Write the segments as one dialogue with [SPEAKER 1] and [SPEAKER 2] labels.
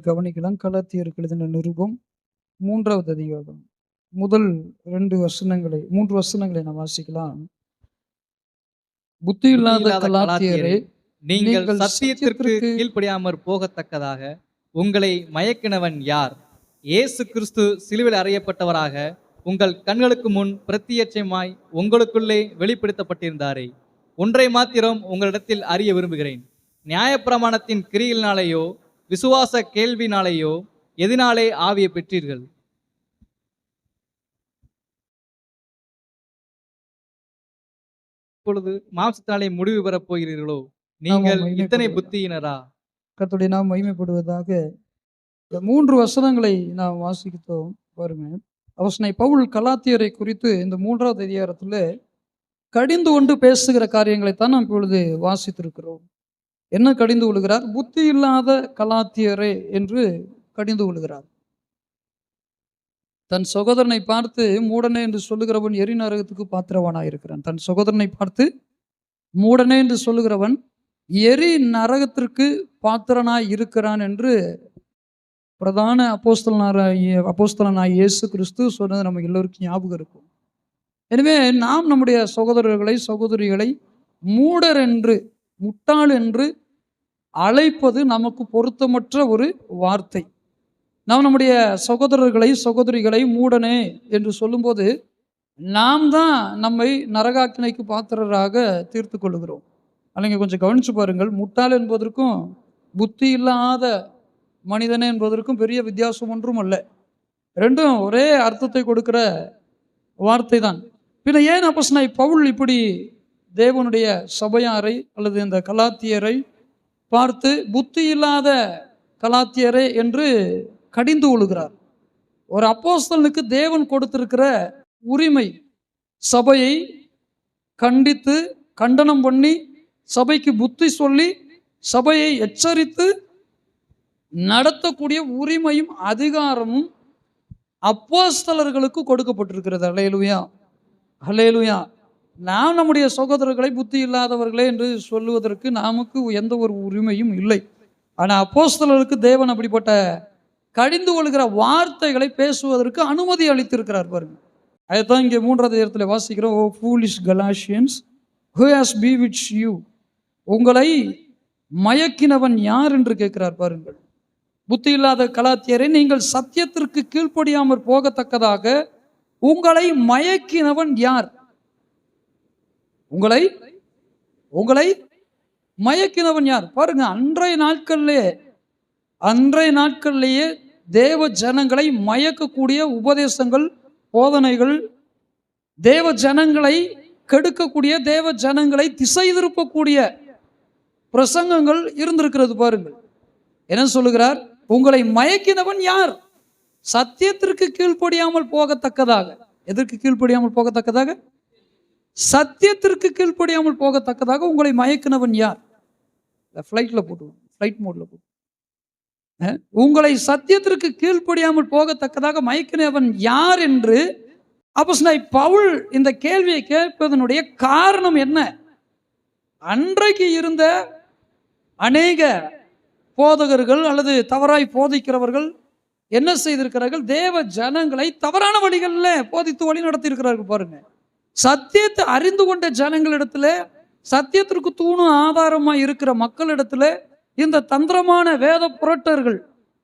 [SPEAKER 1] கவனிக்கலாம். கலாத்தியருக்கு எழுதின நிருபம் 3வது அதிகாரம். முதல் 3 வசனங்களை நாம் வாசிக்கலாம். புத்தியில்லாத கலாத்தியரே,
[SPEAKER 2] நீங்கள்
[SPEAKER 1] நீங்கள்
[SPEAKER 2] சத்தியத்திற்கு கீழ்ப்படியாமற் போகத்தக்கதாக உங்களை மயக்கினவன் யார்? இயேசு கிறிஸ்து சிலுவையில் அறையப்பட்டவராக உங்கள் கண்களுக்கு முன் பிரத்தியட்சமாய் உங்களுக்குள்ளே வெளிப்படுத்தப்பட்டிருந்தாரே. ஒன்றை மாத்திரம் உங்களிடத்தில் அறிய விரும்புகிறேன். நியாயப்பிரமாணத்தின் கிரியினாலேயோ விசுவாச கேள்வினாலேயோ எதினாலே ஆவியை பெற்றீர்கள்? இப்பொழுது மாம்சத்தினாலே முடிவு பெறப் போகிறீர்களோ? நீங்கள் இத்தனை புத்தியினரா?
[SPEAKER 1] கர்த்தருடைய நாமம் மகிமைப்படுவதாக. இந்த 3 வசனங்களை நாம் வாசித்தோம் பாருங்க. அப்போஸ்தலனாகிய பவுல் கலாத்தியரை குறித்து இந்த 3வது அதிகாரத்தில் கடிந்து கொண்டு பேசுகிற காரியங்களைத்தான் நாம் இப்பொழுது வாசித்திருக்கிறோம். என்ன கடிந்து கொள்கிறார்? புத்தி இல்லாத கலாத்தியரே என்று கடிந்து கொள்கிறார். தன் சகோதரனை பார்த்து மூடனே என்று சொல்லுகிறவன் எரி நரகத்துக்கு பாத்திரவானாயிருக்கிறான். தன் சகோதரனை பார்த்து மூடனே என்று சொல்லுகிறவன் எரி நரகத்திற்கு பாத்திரனாய் இருக்கிறான் என்று பிரதான அப்போஸ்தலனாகிய இயேசு கிறிஸ்து சொன்னது நம்ம எல்லோருக்கும் ஞாபகம் இருக்கும். எனவே நாம் நம்முடைய சகோதரர்களை சகோதரிகளை மூடர் என்று முட்டாள் என்று அழைப்பது நமக்கு பொருத்தமற்ற ஒரு வார்த்தை. நாம் நம்முடைய சகோதரர்களை சகோதரிகளை மூடனே என்று சொல்லும்போது நாம் தான் நம்மை நரகாக்கினைக்கு பாத்திரராக தீர்த்து கொள்கிறோம். அல்லங்க கொஞ்சம் கவனிச்சு பாருங்கள். முட்டாள் என்பதற்கும் புத்தி இல்லாத மனிதனே என்பதற்கும் பெரிய வித்தியாசம் ஒன்றும் அல்ல. ரெண்டும் ஒரே அர்த்தத்தை கொடுக்கிற வார்த்தை தான். பின்ன ஏன் அப்போஸ்தலனாகிய பவுல் இப்படி தேவனுடைய சபையாரை அல்லது இந்த கலாத்தியரை பார்த்து புத்தி இல்லாத கலாத்தியரே என்று கடிந்து கொள்கிறார்? ஒரு அப்போஸ்தலனுக்கு தேவன் கொடுத்திருக்கிற உரிமை சபையை கண்டித்து கண்டனம் பண்ணி சபைக்கு புத்தி சொல்லி சபையை எச்சரித்து நடத்தக்கூடிய உரிமையும் அதிகாரமும் அப்போஸ்தலர்களுக்கு கொடுக்கப்பட்டிருக்கிறது. அல்லேலூயா, அல்லேலூயா. நாம் நம்முடைய சகோதரர்களை புத்தி இல்லாதவர்களே என்று சொல்லுவதற்கு நமக்கு எந்த ஒரு உரிமையும் இல்லை. ஆனால் அப்போஸ்தலர்களுக்கு தேவன் அப்படிப்பட்ட கடிந்து கொள்கிற வார்த்தைகளை பேசுவதற்கு அனுமதி அளித்திருக்கிறார் பாருங்க. அதுதான் இங்கே 3வது இடத்துல வாசிக்கிறோம். O foolish Galatians, who has bewitched you? உங்களை மயக்கினவன் யார் என்று கேட்கிறார் பாருங்கள். புத்தி இல்லாத கலாத்தியரை, நீங்கள் சத்தியத்திற்கு கீழ்ப்படியாமற் போகத்தக்கதாக உங்களை மயக்கினவன் யார்? உங்களை மயக்கினவன் யார்? பாருங்க, அன்றைய நாட்கள்லேயே தேவ ஜனங்களை மயக்கக்கூடிய உபதேசங்கள், போதனைகள், தேவ ஜனங்களை கெடுக்கக்கூடிய, தேவ ஜனங்களை திசை திருப்பக்கூடிய பிரசங்கங்கள் இருந்திருக்கிறது பாருங்கள். என்ன சொல்லுகிறார்? உங்களை மயக்கினவன் யார்? சத்தியத்திற்கு கீழ்ப்படியாமல் போகத்தக்கதாக. எதற்கு கீழ்ப்படியாமல் போகத்தக்கதாக? சத்தியத்திற்கு கீழ்ப்படியாமல் போகத்தக்கதாக உங்களை மயக்கினவன் யார்? ஃப்ளைட் மோட்ல போட்டு உங்களை சத்தியத்திற்கு கீழ்ப்படியாமல் போகத்தக்கதாக மயக்கினவன் யார் என்று அப்போஸ்தலனாகிய பவுல் இந்த கேள்வியை கேட்பதனுடைய காரணம் என்ன? அன்றைக்கு இருந்த அநேக போதகர்கள் அல்லது தவறாய் போதிக்கிறவர்கள் என்ன செய்திருக்கிறார்கள்? தேவ ஜனங்களை தவறான வழிகளில் போதித்து வழி நடத்தி இருக்கிறார்கள் பாருங்க. சத்தியத்தை அறிந்து கொண்ட ஜனங்களிடத்துல, சத்தியத்திற்கு தூணும் ஆதாரமாக இருக்கிற மக்களிடத்துல இந்த தந்திரமான வேத புரட்டர்கள்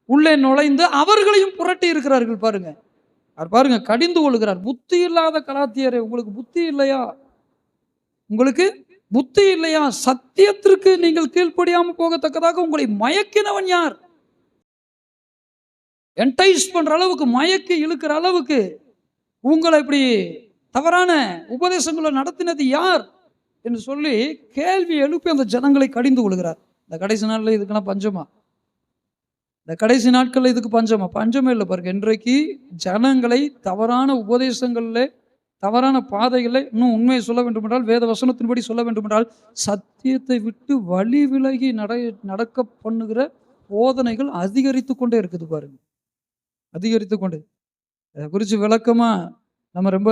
[SPEAKER 1] உள்ளே நுழைந்து அவர்களையும் புரட்டி இருக்கிறார்கள் பாருங்க. பாருங்க, கடிந்து கொள்கிறார். புத்தி இல்லாத கலாத்தியரே, உங்களுக்கு புத்தி இல்லையா? உங்களுக்கு புத்தி இல்லையா? சத்தியத்திற்கு நீங்கள் கீழ்ப்படியாமல் போகத்தக்கதாக உங்களை மயக்கினவன் யார்? என்டைஸ் பண்ற அளவுக்கு, மயக்கி இழுக்கிற அளவுக்கு உங்களை இப்படி தவறான உபதேசங்களை நடத்தினது யார் என்று சொல்லி கேள்வி எழுப்பி அந்த ஜனங்களை கடிந்து கொள்கிறார். இந்த கடைசி நாளில் இதுக்கெல்லாம் பஞ்சமா? இந்த கடைசி நாட்களில் இதுக்கு பஞ்சமே இல்லை பாருங்க. இன்றைக்கு ஜனங்களை தவறான உபதேசங்களில், தவறான பாதைகளை, இன்னும் உண்மையை சொல்ல வேண்டும் என்றால், வேத வசனத்தின்படி சொல்ல வேண்டும் என்றால், சத்தியத்தை விட்டு வழி விலகி நடக்க பண்ணுகிற போதனைகள் அதிகரித்து கொண்டே இருக்குது பாருங்க. அதிகரித்து கொண்டே. அதை குறித்து விளக்கமா நம்ம ரொம்ப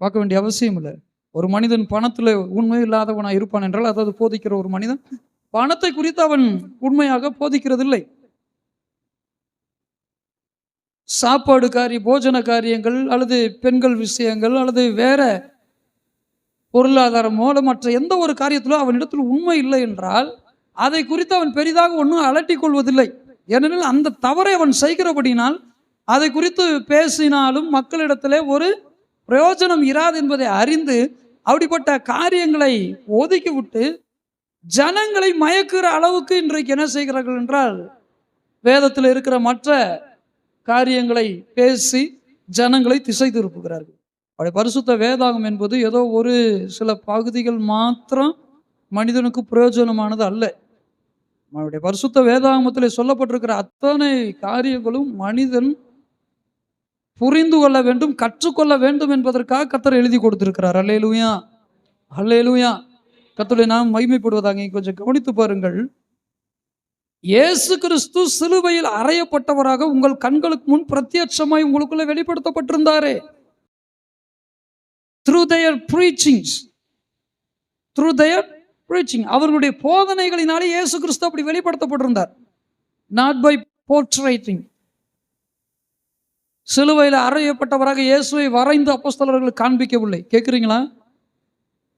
[SPEAKER 1] பார்க்க வேண்டிய அவசியம் இல்லை. ஒரு மனிதன் பணத்தில் உண்மை இல்லாதவனாக இருப்பான் என்றால், அதாவது போதிக்கிற ஒரு மனிதன் பணத்தை குறித்து அவன் உண்மையாக போதிக்கிறதில்லை. சாப்பாடு போஜன காரியங்கள் அல்லது பெண்கள் விஷயங்கள் அல்லது வேற பொருளாதாரமோ அல்லது மற்ற எந்த ஒரு காரியத்திலோ அவனிடத்தில் உண்மை இல்லை என்றால் அதை குறித்து அவன் பெரிதாக ஒன்றும் அலட்டிக் கொள்வதில்லை. ஏனெனில் அந்த தவறை அவன் செய்கிறபடினால் அதை குறித்து பேசினாலும் மக்களிடத்திலே ஒரு பிரயோஜனம் இராது என்பதை அறிந்து அப்படிப்பட்ட காரியங்களை ஒதுக்கிவிட்டு ஜனங்களை மயக்குகிற அளவுக்கு இன்றைக்கு என்ன செய்கிறார்கள் என்றால் வேதத்தில் இருக்கிற மற்ற காரியங்களை பேசி ஜனங்களை திசை திருப்புகிறார்கள். அவருடைய பரிசுத்த வேதாகம் என்பது ஏதோ ஒரு சில பகுதிகள் மாத்திரம் மனிதனுக்கு பிரயோஜனமானது அல்ல. அவருடைய பரிசுத்த வேதாகமத்தில் சொல்லப்பட்டிருக்கிற அத்தனை காரியங்களும் மனிதன் புரிந்து கொள்ள வேண்டும், கற்றுக்கொள்ள வேண்டும் என்பதற்காக கர்த்தர் எழுதி கொடுத்திருக்கிறார். அல்லேலூயா, அல்லேலூயா. கர்த்தருடைய நாமம் மகிமைப்படுவதாக. கொஞ்சம் கவனித்து பாருங்கள். இயேசு கிறிஸ்து சிலுவையில் அறையப்பட்டவராக உங்கள் கண்களுக்கு முன் பிரத்யட்சமாய் உங்களுக்குள்ள வெளிப்படுத்தப்பட்டிருந்தாரே. through their preachings, through their preaching, அவர்களுடைய போதனைகளினாலே இயேசு கிறிஸ்து அப்படி வெளிப்படுத்தப்பட்டிருந்தார். not by portraying. சிலுவையில் அறையப்பட்டவராக இயேசுவை வரைந்து அப்போஸ்தலர்களுக்கு காண்பிக்கவில்லை. கேட்குறீங்களா?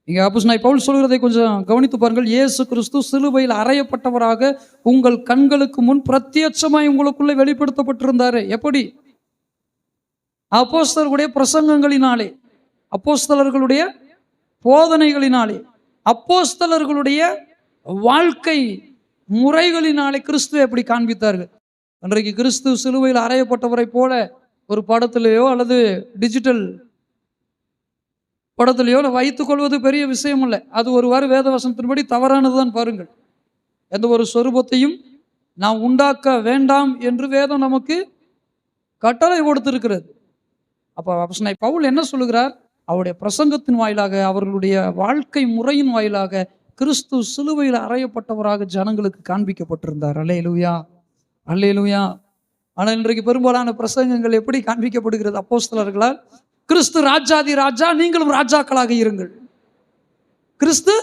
[SPEAKER 1] இங்கே அப்போஸ்தலனாகிய பவுல் சொல்கிறதை கொஞ்சம் கவனித்து பாருங்கள். இயேசு கிறிஸ்து சிலுவையில் அறையப்பட்டவராக உங்கள் கண்களுக்கு முன் பிரத்யட்சமாய் உங்களுக்குள்ளே வெளிப்படுத்தப்பட்டிருந்தாரு. எப்படி? அப்போஸ்தலர்களுடைய பிரசங்கங்களினாலே, அப்போஸ்தலர்களுடைய போதனைகளினாலே, அப்போஸ்தலர்களுடைய வாழ்க்கை முறைகளினாலே கிறிஸ்துவை எப்படி காண்பித்தார்கள். அன்றைக்கு கிறிஸ்து சிலுவையில் அறையப்பட்டவரை போல ஒரு படத்திலேயோ அல்லது டிஜிட்டல் படத்திலேயோ வைத்துக் கொள்வது பெரிய விஷயம் இல்லை. அது ஒருவாறு வேதவசனத்தின்படி தவறானதுதான். பாருங்கள், எந்த ஒரு சொரூபத்தையும் நாம் உண்டாக்க வேண்டாம் என்று வேதம் நமக்கு கட்டளை கொடுத்திருக்கிறது. அப்போ அப்போஸ்தலனாகிய பவுல் என்ன சொல்லுகிறார்? அவருடைய பிரசங்கத்தின் வாயிலாக, அவர்களுடைய வாழ்க்கை முறையின் வாயிலாக கிறிஸ்து சிலுவையில் அறையப்பட்டவராக ஜனங்களுக்கு காண்பிக்கப்பட்டிருந்தார். அல்லேலூயா, அல்லேலூயா. ஆனால் இன்றைக்கு பெரும்பாலான பிரசங்கங்கள் எப்படி காண்பிக்கப்படுகிறது? அப்போஸ்தலர்களால் கிறிஸ்து ராஜாதி ராஜா, நீங்களும் ராஜாக்களாக இருங்கள். கிறிஸ்து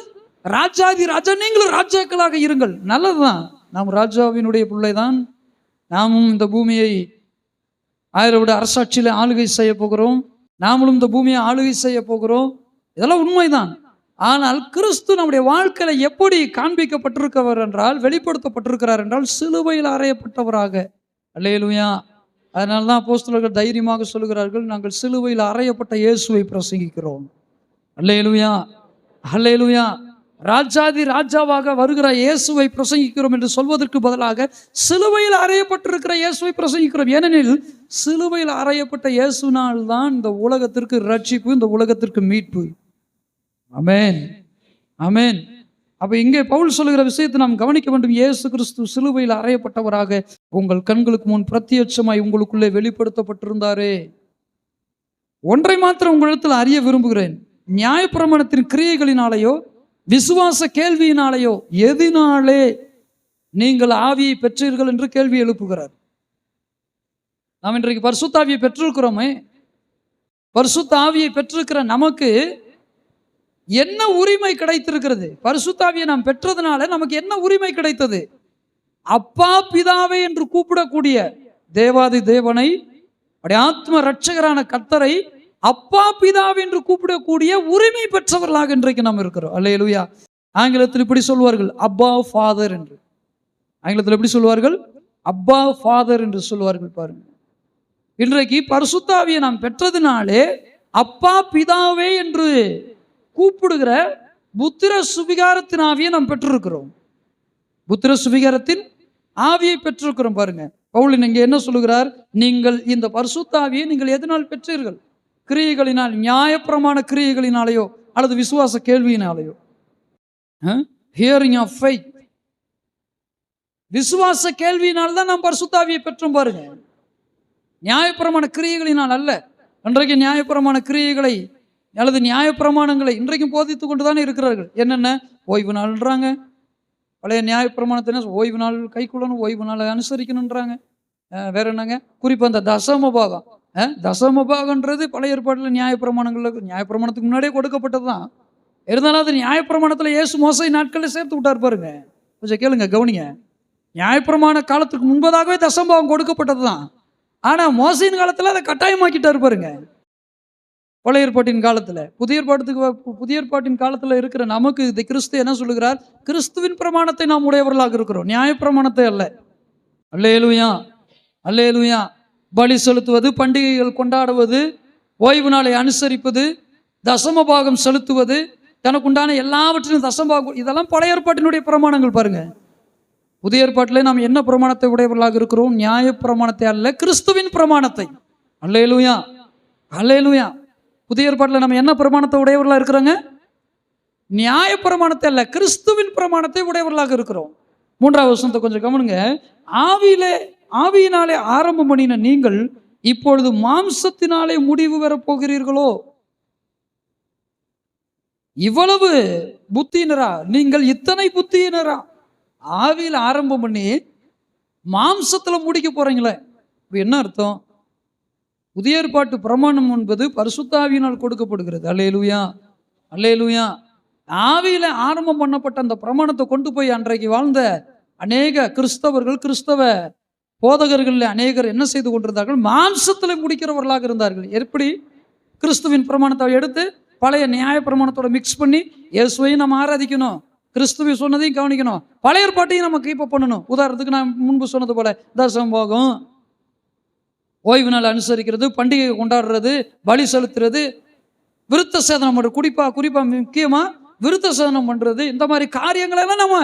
[SPEAKER 1] ராஜாதி ராஜா, நீங்களும் ராஜாக்களாக இருங்கள். நல்லதுதான், நாம் ராஜாவினுடைய பிள்ளைதான். நாமும் இந்த பூமியை 1000 வருட அரசாட்சியில் ஆளுகை செய்ய போகிறோம். நாமளும் இந்த பூமியை ஆளுகை செய்ய போகிறோம். இதெல்லாம் உண்மைதான். ஆனால் கிறிஸ்து நம்முடைய வாழ்க்கையில எப்படி காண்பிக்கப்பட்டிருக்கிறவர் என்றால், வெளிப்படுத்தப்பட்டிருக்கிறார் என்றால் சிலுவையில் அறையப்பட்டவராக. அல்லேலூயா. அதனால தான் அப்போஸ்தலர்கள் தைரியமாக சொல்லுகிறார்கள், நாங்கள் சிலுவையில் அறையப்பட்ட இயேசுவை பிரசங்கிக்கிறோம். அல்லேலூயா, அல்லேலூயா. ராஜாதி ராஜாவாக வருகிற இயேசுவை பிரசங்கிக்கிறோம் என்று சொல்வதற்கு பதிலாக சிலுவையில் அறையப்பட்டிருக்கிற இயேசுவை பிரசங்கிக்கிறோம். ஏனெனில் சிலுவையில் அறையப்பட்ட இயேசுனால் தான் இந்த உலகத்திற்கு ரட்சிப்பு, இந்த உலகத்திற்கு மீட்பு. ஆமென், ஆமென். அப்ப இங்கே பவுல் சொல்லுகிற விஷயத்தை நாம் கவனிக்க வேண்டும். இயேசு கிறிஸ்து சிலுவையில் அறையப்பட்டவராக உங்கள் கண்களுக்கு முன் பிரத்யட்சமாய் உங்களுக்குள்ளே வெளிப்படுத்தப்பட்டிருந்தாரே. ஒன்றை மாத்திரம் உங்களிடத்தில் அறிய விரும்புகிறேன். நியாயப்பிரமாணத்தின் கிரியைகளினாலேயோ விசுவாச கேள்வியினாலேயோ எதினாலே நீங்கள் ஆவியை பெற்றீர்கள் என்று கேள்வி எழுப்புகிறார். நாம் இன்றைக்கு பரிசுத்த ஆவியை பெற்றிருக்கிறோமே. பரிசுத்த ஆவியை பெற்றிருக்கிற நமக்கு என்ன உரிமை கிடைத்திருக்கிறது? பரிசுத்த ஆவியை நாம் பெற்றதுனால நமக்கு என்ன உரிமை கிடைத்தது? அப்பா பிதாவே என்று கூப்பிடக்கூடிய தேவாதி தேவனை, ஆத்ம ரட்சகரான கர்த்தரை அப்பா பிதாவே என்று கூப்பிடக்கூடிய உரிமை பெற்றவர்களாக இன்றைக்கு நாம் இருக்கிறோம். அல்லேலூயா. ஆங்கிலத்தில் இப்படி சொல்வார்கள், அப்பா ஃபாதர் என்று. ஆங்கிலத்தில் எப்படி சொல்வார்கள்? அப்பா ஃபாதர் என்று சொல்வார்கள். பாருங்க, இன்றைக்கு பரிசுத்த ஆவியை நாம் பெற்றதினாலே அப்பா பிதாவே என்று கூப்பிடுகிற புத்திர சுவிகாரத்தின் ஆவியை நாம் பெற்றிருக்கிறோம். புத்திர சுவிகாரத்தின் ஆவியை பெற்றிருக்கிறோம். பாருங்க, பவுல் இங்கே என்ன சொல்லுகிறார்? நீங்கள் இந்த பரிசுத்த ஆவியை நீங்கள் எதனால் பெற்றீர்கள்? கிரியைகளினால், நியாயப்பிரமாண கிரியைகளினாலேயோ அல்லது விசுவாச கேள்வியினாலேயோ. Hearing of faith. விசுவாச கேள்வியினால் தான் நாம் பரிசுத்த ஆவியை பெற்றோம். பாருங்க, நியாயப்பிரமாண கிரியைகளினால் அல்ல. இன்றைக்கு நியாயப்பிரமாண கிரியைகளை அல்லது நியாயப்பிரமாணங்களை இன்றைக்கும் போதித்து கொண்டு தானே இருக்கிறார்கள். என்னென்ன ஓய்வு நாள்ன்றாங்க. பழைய நியாயப்பிரமாணத்தை ஓய்வு நாள் கைக்குள்ளணும், ஓய்வு நாளை அனுசரிக்கணுன்றாங்க. வேற என்னங்க? குறிப்பாக அந்த தசமபாகம். தசமபாகன்றது பழைய ஏற்பாட்டில் நியாயப்பிரமாணத்துக்கு முன்னாடியே கொடுக்கப்பட்டது தான். இருந்தாலும் அது நியாயப்பிரமாணத்தில் இயேசு மோசை நாட்களில் சேர்த்து விட்டார். பாருங்க, கொஞ்சம் கேளுங்க, கவனிங்க. நியாயப்பிரமாண காலத்துக்கு முன்பதாகவே தசமபாகம் கொடுக்கப்பட்டது தான். ஆனா மோசையின் காலத்துல அதை கட்டாயமாக்கிட்டாரு பாருங்க. பழைய ஏற்பாட்டின் காலத்துல. புதிய ஏற்பாட்டின் காலத்துல இருக்கிற நமக்கு இந்த கிறிஸ்து என்ன சொல்லுகிறார்? கிறிஸ்துவின் பிரமாணத்தை நாம் உடையவர்களாக இருக்கிறோம், நியாயப்பிரமாணத்தை அல்ல. அல்லேலூயா, அல்லேலூயா. பலி செலுத்துவது, பண்டிகைகள் கொண்டாடுவது, ஓய்வு நாளை அனுசரிப்பது, தசம பாகம் செலுத்துவது, தனக்குண்டான எல்லாவற்றிலும் தசமபாகம், இதெல்லாம் பழைய ஏற்பாட்டினுடைய பிரமாணங்கள் பாருங்க. புதிய ஏற்பாட்டிலே நாம் என்ன பிரமாணத்தை உடையவர்களாக இருக்கிறோம்? நியாய பிரமாணத்தை அல்ல, கிறிஸ்துவின் பிரமாணத்தை. அல்லேலூயா, அல்லேலூயா. புதிய ஏற்பாட்டில் நம்ம என்ன பிரமாணத்தை உடையவர்களாக இருக்கிறோங்க? நியாய பிரமாணத்தை அல்ல, கிறிஸ்துவின் பிரமாணத்தை உடையவர்களாக இருக்கிறோம். 3வது வசனத்தை கொஞ்சம் கவனிங்க. ஆவியினாலே ஆரம்பம் பண்ணின நீங்கள் இப்பொழுது மாம்சத்தினாலே முடிவு பெறப் போகிறீர்களோ? இவ்வளவு புத்தியினரா நீங்கள்? இத்தனை புத்தியினரா? ஆவியில் ஆரம்பம் பண்ணி மாம்சத்துல முடிக்க போறீங்களே, என்ன அர்த்தம்? புதிய ஏற்பாட்டு பிரமாணம் என்பது பரிசுத்த ஆவியினால் கொடுக்கப்படுகிறது. அல்லேலூயா, அல்லேலூயா. ஆவியில ஆரம்பம் பண்ணப்பட்ட அந்த பிரமாணத்தை கொண்டு போய் அன்றைக்கு வாழ்ந்த அநேக கிறிஸ்தவர்கள், கிறிஸ்தவ போதகர்கள் அநேகர் என்ன செய்து கொண்டிருந்தார்கள்? மாம்சத்தில் முடிக்கிறவர்களாக இருந்தார்கள். எப்படி? கிறிஸ்துவின் பிரமாணத்தை எடுத்து பழைய நியாய பிரமாணத்தோட மிக்ஸ் பண்ணி இயேசுவையும் நம்ம ஆராதிக்கணும், கிறிஸ்துவை சொன்னதையும் கவனிக்கணும், பழைய ஏற்பாட்டையும் நம்ம கீப் அப் பண்ணணும். உதாரணத்துக்கு நான் முன்பு சொன்னது போல தசம பாகம், ஓய்வு நாள் அனுசரிக்கிறது, பண்டிகை கொண்டாடுறது, பலி செலுத்துறது, விருத்த சேதனம் பண்ணுறது, குறிப்பா முக்கியமா விருத்த சேதனம் பண்றது, இந்த மாதிரி காரியங்களெல்லாம் நம்ம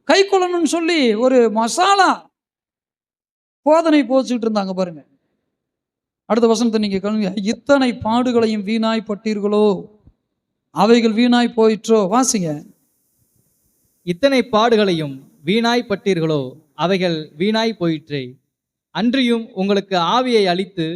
[SPEAKER 1] கை கொள்ளணும்னு சொல்லி ஒரு மசாலா போதனை போச்சுக்கிட்டு இருந்தாங்க பாருங்க. அடுத்த வசனத்தை நீங்க கவனிங்க. இத்தனை பாடுகளையும் வீணாய் பட்டீர்களோ? அவைகள் வீணாய் போயிற்றோ? வாசிங்க.
[SPEAKER 2] இத்தனை பாடுகளையும் வீணாய் பட்டீர்களோ? அவைகள் வீணாய் போயிற்றே. அன்றியும் உங்களுக்கு ஆவியை அளித்து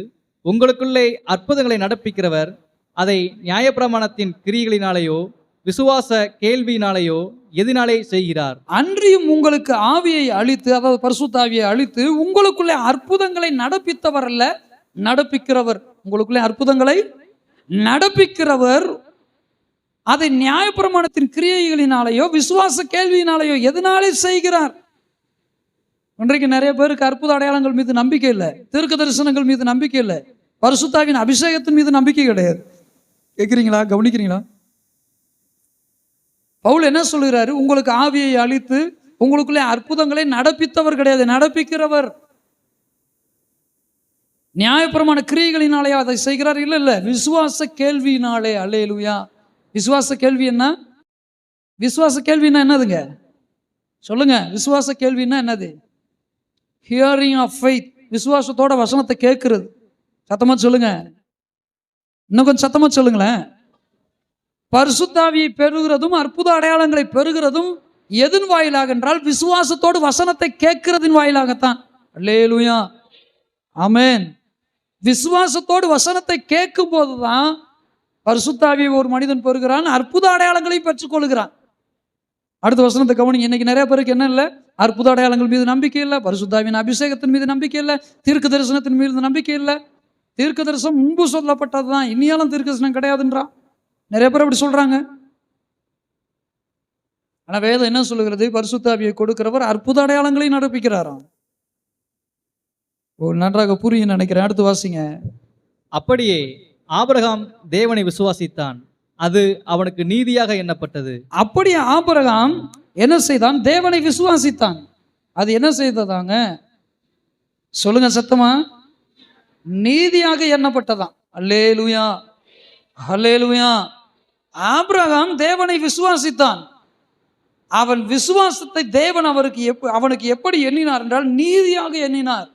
[SPEAKER 2] உங்களுக்குள்ளே அற்புதங்களை நடப்பிக்கிறவர் அதை நியாயப்பிரமாணத்தின் கிரியைகளினாலேயோ விசுவாச கேள்வியினாலேயோ எதினாலே செய்கிறார்?
[SPEAKER 1] அன்றியும் உங்களுக்கு ஆவியை அளித்து, அதாவது பரிசுத்த ஆவியை அளித்து உங்களுக்குள்ளே அற்புதங்களை நடப்பித்தவர் அல்ல, நடப்பிக்கிறவர். உங்களுக்குள்ளே அற்புதங்களை நடப்பிக்கிறவர் அதை நியாயப்பிரமாணத்தின் கிரியைகளினாலேயோ விசுவாச கேள்வியினாலேயோ எதனாலே செய்கிறார்? இன்றைக்கு நிறைய பேருக்கு அற்புத அடையாளங்கள் மீது நம்பிக்கை இல்லை, தீர்க்க தரிசனங்கள் மீது நம்பிக்கை இல்லை, பரிசுத்தாவின் அபிஷேகத்தின் மீது நம்பிக்கை கிடையாது. கேட்குறீங்களா? கவனிக்கிறீங்களா? பவுல் என்ன சொல்கிறாரு? உங்களுக்கு ஆவியை அளித்து உங்களுக்குள்ளே அற்புதங்களை நடப்பித்தவர் கிடையாது, நடப்பிக்கிறவர். நியாயப்பிரமாண கிரியைகளினாலே அதை செய்கிறார்? இல்லை இல்லை, விசுவாச கேள்வியினாலே. அல்லேலூயா. விசுவாச கேள்வி என்ன? விசுவாச கேள்வின்னா என்னதுங்க? சொல்லுங்க. விசுவாச கேள்வின்னா என்னது? Hearing of faith. விசுவாசத்தோட வசனத்தை கேட்கிறது. சத்தமா சொல்லுங்க, இன்னும் கொஞ்சம் சத்தமா சொல்லுங்களேன். பரிசுத்த ஆவியை பெறுகிறதும் அற்புத அடையாளங்களை பெறுகிறதும் எதன் வாயிலாக என்றால் விசுவாசத்தோடு வசனத்தை கேட்கிறதின் வாயிலாகத்தான். அல்லேலூயா, ஆமென். விசுவாசத்தோடு வசனத்தை கேட்கும் போதுதான் பரிசுத்த ஆவியை ஒரு மனிதன் பெறுகிறான், அற்புத அடையாளங்களை பெற்றுக்கொள்கிறான். அடுத்த வசனத்தை கவனிங்க. இன்னைக்கு நிறைய பேருக்கு என்ன இல்லை? அற்புத அடையாளங்கள் மீது நம்பிக்கை இல்லை, பரிசுத்த ஆவியின் அபிஷேகத்தின் மீது நம்பிக்கை இல்லை, தீர்க்க தரிசனத்தின் மீது நம்பிக்கை இல்லை. தீர்க்க தரிசனம் முன்பு சொல்லப்பட்டது தான், இனியாலும் தீர்க்க தரிசனம் கிடையாதுன்றான். நிறைய பேர் அப்படி சொல்றாங்க. ஆனா வேதம் என்ன சொல்லுகிறது? பரிசுத்த ஆவியை கொடுக்கிறவர் அற்புத அடையாளங்களை நடப்பிக்கிறாராம். நன்றாக புரியும் நினைக்கிறேன். அடுத்து வாசிங்க.
[SPEAKER 2] அப்படியே ஆபிரகாம் தேவனை விசுவாசித்தான், அது அவனுக்கு நீதியாக எண்ணப்பட்டது.
[SPEAKER 1] அப்படியே ஆபிரகாம் என்ன செய்தான்? தேவனை விசுவாசித்தான். அது என்ன செய்ததாங்க? சொல்லுங்க சத்தமா. நீதியாக எண்ணப்பட்டதான். அல்லேலூயா, அல்லேலூயா. ஆபிரகாம் தேவனை விசுவாசித்தான். அவன் விசுவாசத்தை தேவன் அவனுக்கு எப்படி எண்ணினார் என்றால் நீதியாக எண்ணினார்.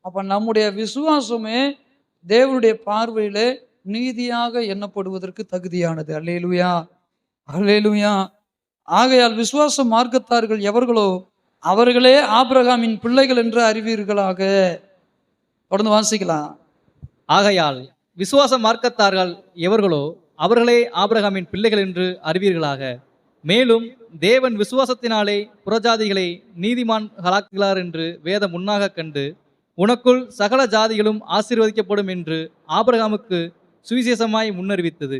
[SPEAKER 1] அப்ப நம்முடைய விசுவாசமே தேவனுடைய பார்வையிலே நீதியாக எண்ணப்படுவதற்கு தகுதியானது. அல்லேலூயா, அல்லேலூயா. ஆகையால் விசுவாச மார்க்கத்தார்கள் எவர்களோ அவர்களே ஆபிரகாமின் பிள்ளைகள் என்று அறிவீர்களாக. தொடர்ந்து வாசிக்கலாம்.
[SPEAKER 2] ஆகையால் விசுவாச மார்க்கத்தார்கள் எவர்களோ அவர்களே ஆபிரகாமின் பிள்ளைகள் என்று அறிவீர்களாக. மேலும் தேவன் விசுவாசத்தினாலே புறஜாதிகளை நீதிமான்களாக்குகிறார் என்று வேதம் முன்னாக கண்டு உனக்குள் சகல ஜாதிகளும் ஆசீர்வதிக்கப்படும் என்று ஆபிரகாமுக்கு சுவிசேஷமாய் முன்னறிவித்தது.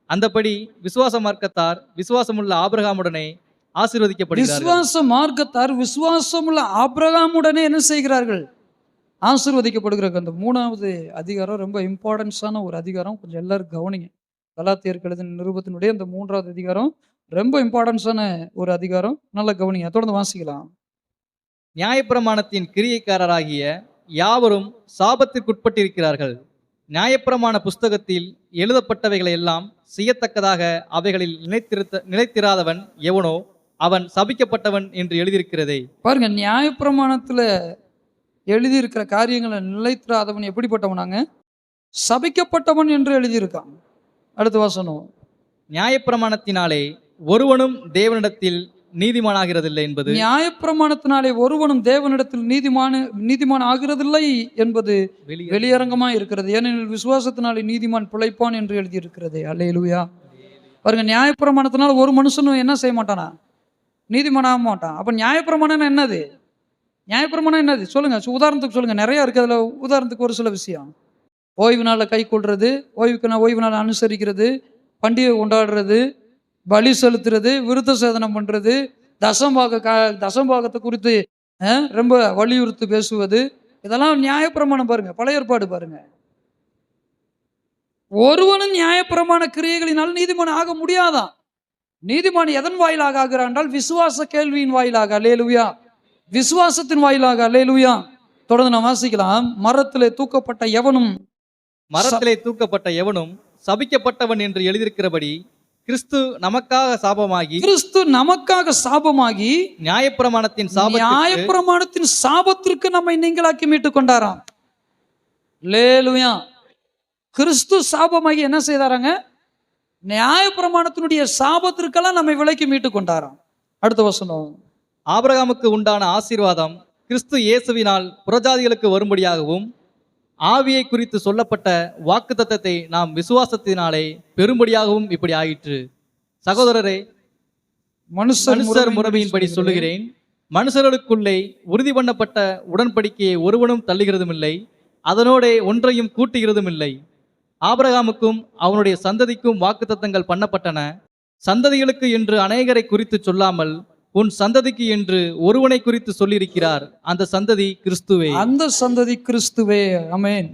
[SPEAKER 2] அந்தபடி விசுவாச மார்க்கத்தார் விசுவாசமுள்ள ஆபிரகாமுடனே ஆசீர்வதிக்கப்படுகிறார்கள்.
[SPEAKER 1] விசுவாச மார்க்கத்தார் விசுவாசமுள்ள ஆபிரகாமுடனே என்ன செய்கிறார்கள்? ஆசீர்வதிக்கப்படுகிற அந்த 3வது அதிகாரம் ரொம்ப இம்பார்ட்டன்ஸான ஒரு அதிகாரம். கொஞ்சம் எல்லாரும் கவனிங்க. கலாத்தியருக்கு எழுதின நிருபத்தினுடைய இந்த 3வது அதிகாரம் ரொம்ப இம்பார்ட்டன்ஸான ஒரு அதிகாரம். நல்லா கவனிங்க. தொடர்ந்து வாசிக்கலாம்.
[SPEAKER 2] நியாயப்பிரமாணத்தின் கிரியைக்காரராகிய யாவரும் சாபத்திற்குட்பட்டிருக்கிறார்கள். நியாயப்பிரமாண புஸ்தகத்தில் எழுதப்பட்டவைகளை எல்லாம் செய்யத்தக்கதாக அவைகளில் நிலைத்திராதவன் எவனோ அவன் சபிக்கப்பட்டவன் என்று எழுதியிருக்கிறதே.
[SPEAKER 1] பாருங்க, நியாயப்பிரமாணத்துல எழுதியிருக்கிற காரியங்களை நிலைத்திராதவன் எப்படிப்பட்டவனாங்க? சபிக்கப்பட்டவன் என்று எழுதியிருக்கான். அடுத்த வசனம்.
[SPEAKER 2] நியாயப்பிரமாணத்தினாலே ஒருவனும் தேவனிடத்தில் நீதிமானாகிறதில்லை என்பது
[SPEAKER 1] நியாயப்பிரமாணத்தினாலே ஒருவனும் தேவனிடத்தில் நீதிமான் ஆகிறதில்லை என்பது வெளியரங்கமா இருக்கிறது. ஏனெனில் விசுவாசத்தினாலே நீதிமான் பிழைப்பான் என்று எழுதியிருக்கிறது. அல்லேலூயா. பாருங்க, நியாயப்பிரமாணத்தினால ஒரு மனுஷனும் என்ன செய்ய மாட்டானா? நீதிமான் ஆக மாட்டான். அப்ப நியாயப்பிரமாணம் என்னது? நியாயப்பிரமாணம் என்னது சொல்லுங்க. உதாரணத்துக்கு சொல்லுங்க. நிறைய இருக்கு அதுல. உதாரணத்துக்கு ஒரு சில விஷயம். ஓய்வு நாளை கை கொள்றது, ஓய்வு நாளை அனுசரிக்கிறது, பண்டிகை கொண்டாடுறது, பலி செலுத்துறது, விருத்த சேதனம் பண்றது, தசம்பாகத்தை குறித்து ரொம்ப வலியுறுத்தி பேசுவது, இதெல்லாம் நியாயப்பிரமாணம். பாருங்க, பழைய ஏற்பாடு பாருங்க. ஒருவனும் நியாயப்பிரமாண கிரியைகளினால் நீதிமான் ஆக முடியாதான். நீதிமான் எதன் வாயிலாக ஆகிறான் என்றால் விசுவாச கேள்வியின் வாயிலாக. அல்லேலூயா. விசுவாசத்தின் வாயிலாக. அல்லேலூயா. தொடர்ந்து நாம் வாசிக்கலாம். மரத்திலே தூக்கப்பட்ட எவனும்
[SPEAKER 2] சபிக்கப்பட்டவன் என்று எழுதியிருக்கிறபடி கிறிஸ்து நமக்காக சாபமாகி
[SPEAKER 1] நியாயப்பிரமாணத்தின் சாபத்திற்கு நம்மை நீங்களாக்கி மீட்டுக் கொண்டாராம். அல்லேலூயா. கிறிஸ்து சாபமாகி என்ன செய்தாராங்க? நியாயப்பிரமாணத்தினுடைய சாபத்திற்கெல்லாம் நம்மை விலக்கி மீட்டுக் கொண்டாராம். அடுத்த வசனம்.
[SPEAKER 2] ஆபிரகாமுக்கு உண்டான ஆசீர்வாதம் கிறிஸ்து இயேசுவினால் புறஜாதிகளுக்கு வரும்படியாகவும் ஆவியை குறித்து சொல்லப்பட்ட வாக்குத்தத்தத்தை நாம் விசுவாசத்தினாலே பெரும்படியாகவும் இப்படி ஆயிற்று. சகோதரரே, மனுஷர் முறைமையின்படி சொல்லுகிறேன், மனுஷர்களுக்குள்ளே உறுதி பண்ணப்பட்ட உடன்படிக்கையை ஒருவனும் தள்ளுகிறதும் இல்லை, அதனோடே ஒன்றையும் கூட்டுகிறதும் இல்லை. ஆபிரகாமுக்கும் அவனுடைய சந்ததிக்கும் வாக்குத்தத்தங்கள் பண்ணப்பட்டன. சந்ததிகளுக்கு என்று அநேகரை குறித்து சொல்லாமல் உன் சந்ததிக்கு என்று ஒருவனை குறித்து சொல்லியிருக்கிறார். அந்த சந்ததி கிறிஸ்துவே. ஆமென்.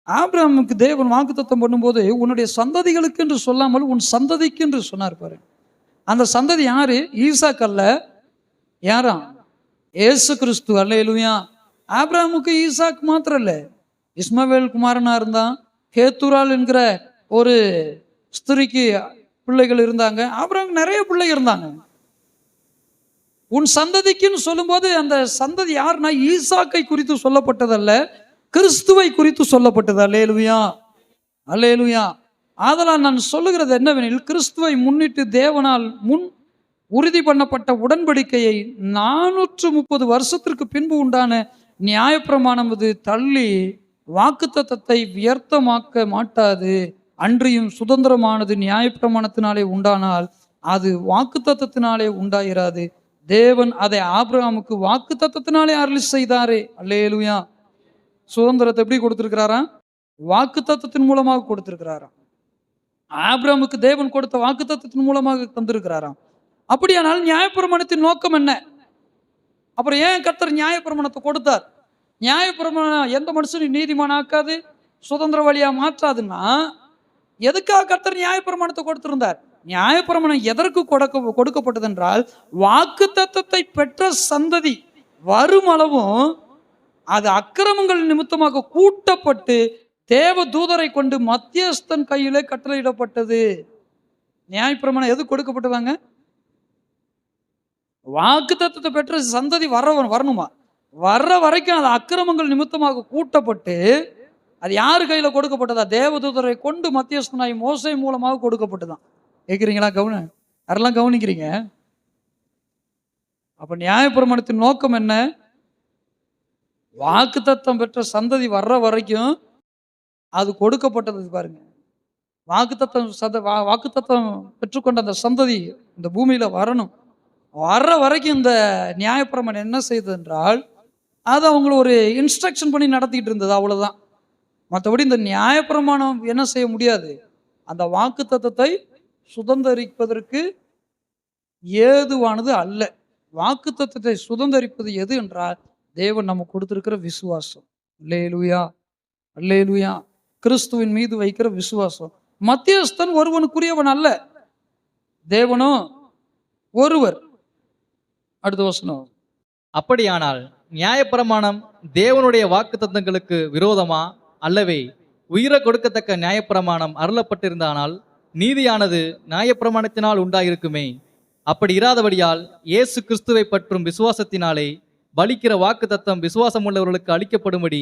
[SPEAKER 2] ஆபிரகாமுக்கு தேவன் வாக்குத்தத்தம் பண்ணும்போது உன்னுடைய சந்ததிகளுக்கு என்று சொல்லாமல் உன் சந்ததிக்கு என்று சொன்னார். பாரு, அந்த சந்ததி யாரு? ஈசாக் அல்ல. யாரா? இயேசு கிறிஸ்து. அல்லேலூயா. ஆபிரகாமுக்கு ஈசாக் மாத்திரம் இல்ல, இஸ்மவேல் குமாரனா இருந்தான். கேத்துரால் என்கிற ஒரு ஸ்திரிக்கு பிள்ளைகள் இருந்தாங்க. ஆபிரகாமுக்கு நிறைய பிள்ளைகள் இருந்தாங்க. உன் சந்ததிக்குன்னு சொல்லும்போது அந்த சந்ததி யாருன்னா ஈசாக்கை குறித்து சொல்லப்பட்டதல்ல, கிறிஸ்துவை குறித்து சொல்லப்பட்டது. அல்லேலூயா. அல்லேலூயா. ஆதலால் நான் சொல்லுகிறது என்னவெனில், கிறிஸ்துவை முன்னிட்டு தேவனால் முன் உறுதி பண்ணப்பட்ட உடன்படிக்கையை 430 வருஷத்திற்கு பின்பு உண்டான நியாயப்பிரமாணம் தள்ளி வாக்குத்தத்தத்தை வியர்த்தமாக்க மாட்டாது. அன்றியும் சுதந்திரமானது நியாயப்பிரமாணத்தினாலே உண்டானால் அது வாக்குத்தத்தத்தினாலே உண்டாயிராது. தேவன் அதை ஆபிரகாமுக்கு வாக்குத்தத்தத்தினாலே அருளி செய்தாரே. அல்லேலூயா. சுதந்திரத்தை எப்படி கொடுத்திருக்கிறாராம்? வாக்குத்தத்தத்தின் மூலமாக கொடுத்திருக்கிறாராம். ஆபிரகாமுக்கு தேவன் கொடுத்த வாக்குத்தத்தத்தின் மூலமாக தந்திருக்கிறாராம். அப்படியானால் நியாயப்பிரமாணத்தின் நோக்கம் என்ன? அப்புறம் ஏன் கர்த்தர் நியாயப்பிரமாணத்தை கொடுத்தார்? நியாயப்பிரமாணம் எந்த மனுஷனையும் நீதிமானாக்காது, சுதந்திர வழியா மாற்றாதுன்னா எதுக்காக கர்த்தர் நியாயப்பிரமாணத்தை கொடுத்திருந்தார்? நியாயப்பிரமாணம் எதற்கு கொடுக்கப்பட்டது என்றால், வாக்குத்தத்தத்தை பெற்ற சந்ததி வரும் அளவும் அது அக்கிரமங்கள் நிமித்தமாக கூட்டப்பட்டு தேவ தூதரை கொண்டு மத்தியஸ்தன் கையிலே கட்டளையிடப்பட்டது. நியாயப்பிரமாணம் எது கொடுக்கப்பட்டதாங்க? வாக்குத்தத்தத்தை பெற்ற சந்ததி வரணுமா? வர்ற வரைக்கும் அது அக்கிரமங்கள் நிமித்தமாக கூட்டப்பட்டு அது யாரு கையில கொடுக்கப்பட்டதா? தேவதூதரை கொண்டு மத்தியஸ்தனாய் மோசே மூலமாக கொடுக்கப்பட்டதான். கேட்குறீங்களா? யாரெல்லாம் கவனிக்கிறீங்க? அப்ப நியாயப்பிரமாணத்தின் நோக்கம் என்ன? வாக்குத்தத்தம் பெற்ற சந்ததி வர்ற வரைக்கும் அது கொடுக்கப்பட்டது. பாருங்க, வாக்குத்தத்தம் பெற்றுக்கொண்ட அந்த சந்ததி இந்த பூமியில வரணும். வர்ற வரைக்கும் இந்த நியாயப்பிரமாணம் என்ன செய்தது என்றால், அது அவங்களை ஒரு இன்ஸ்ட்ரக்ஷன் பண்ணி நடத்திக்கிட்டு இருந்தது, அவ்வளவுதான். மற்றபடி இந்த நியாயப்பிரமாணம் என்ன செய்ய முடியாது? அந்த வாக்குத்தத்தத்தை சுதந்தரிப்பதற்கு ஏதுவானது அல்ல. வாக்குத்தத்தத்தை சுதந்தரிப்பது எது என்றால், தேவன் நமக்கு கொடுத்திருக்கிற விசுவாசம்.
[SPEAKER 1] அல்லேலூயா, அல்லேலூயா. கிறிஸ்துவின் மீது வைக்கிற விசுவாசம். மத்தியஸ்தன் ஒருவனுக்குரியவன் அல்ல, தேவனோ ஒருவர். அடுத்த வசனம்.
[SPEAKER 3] அப்படியானால் நியாயப்பிரமாணம் தேவனுடைய வாக்குத்தத்தங்களுக்கு விரோதமா? அல்லவே. உயிரை கொடுக்கத்தக்க நியாயப்பிரமாணம் அருளப்பட்டிருந்தானால் நீதியானது நியாயப்பிரமாணத்தினால் உண்டாயிருக்குமே. அப்படி இராதபடியால் இயேசு கிறிஸ்துவை பற்றும் விசுவாசத்தினாலே பலிக்கிற வாக்குத்தத்தம் விசுவாசம் உள்ளவர்களுக்கு அளிக்கப்படும்படி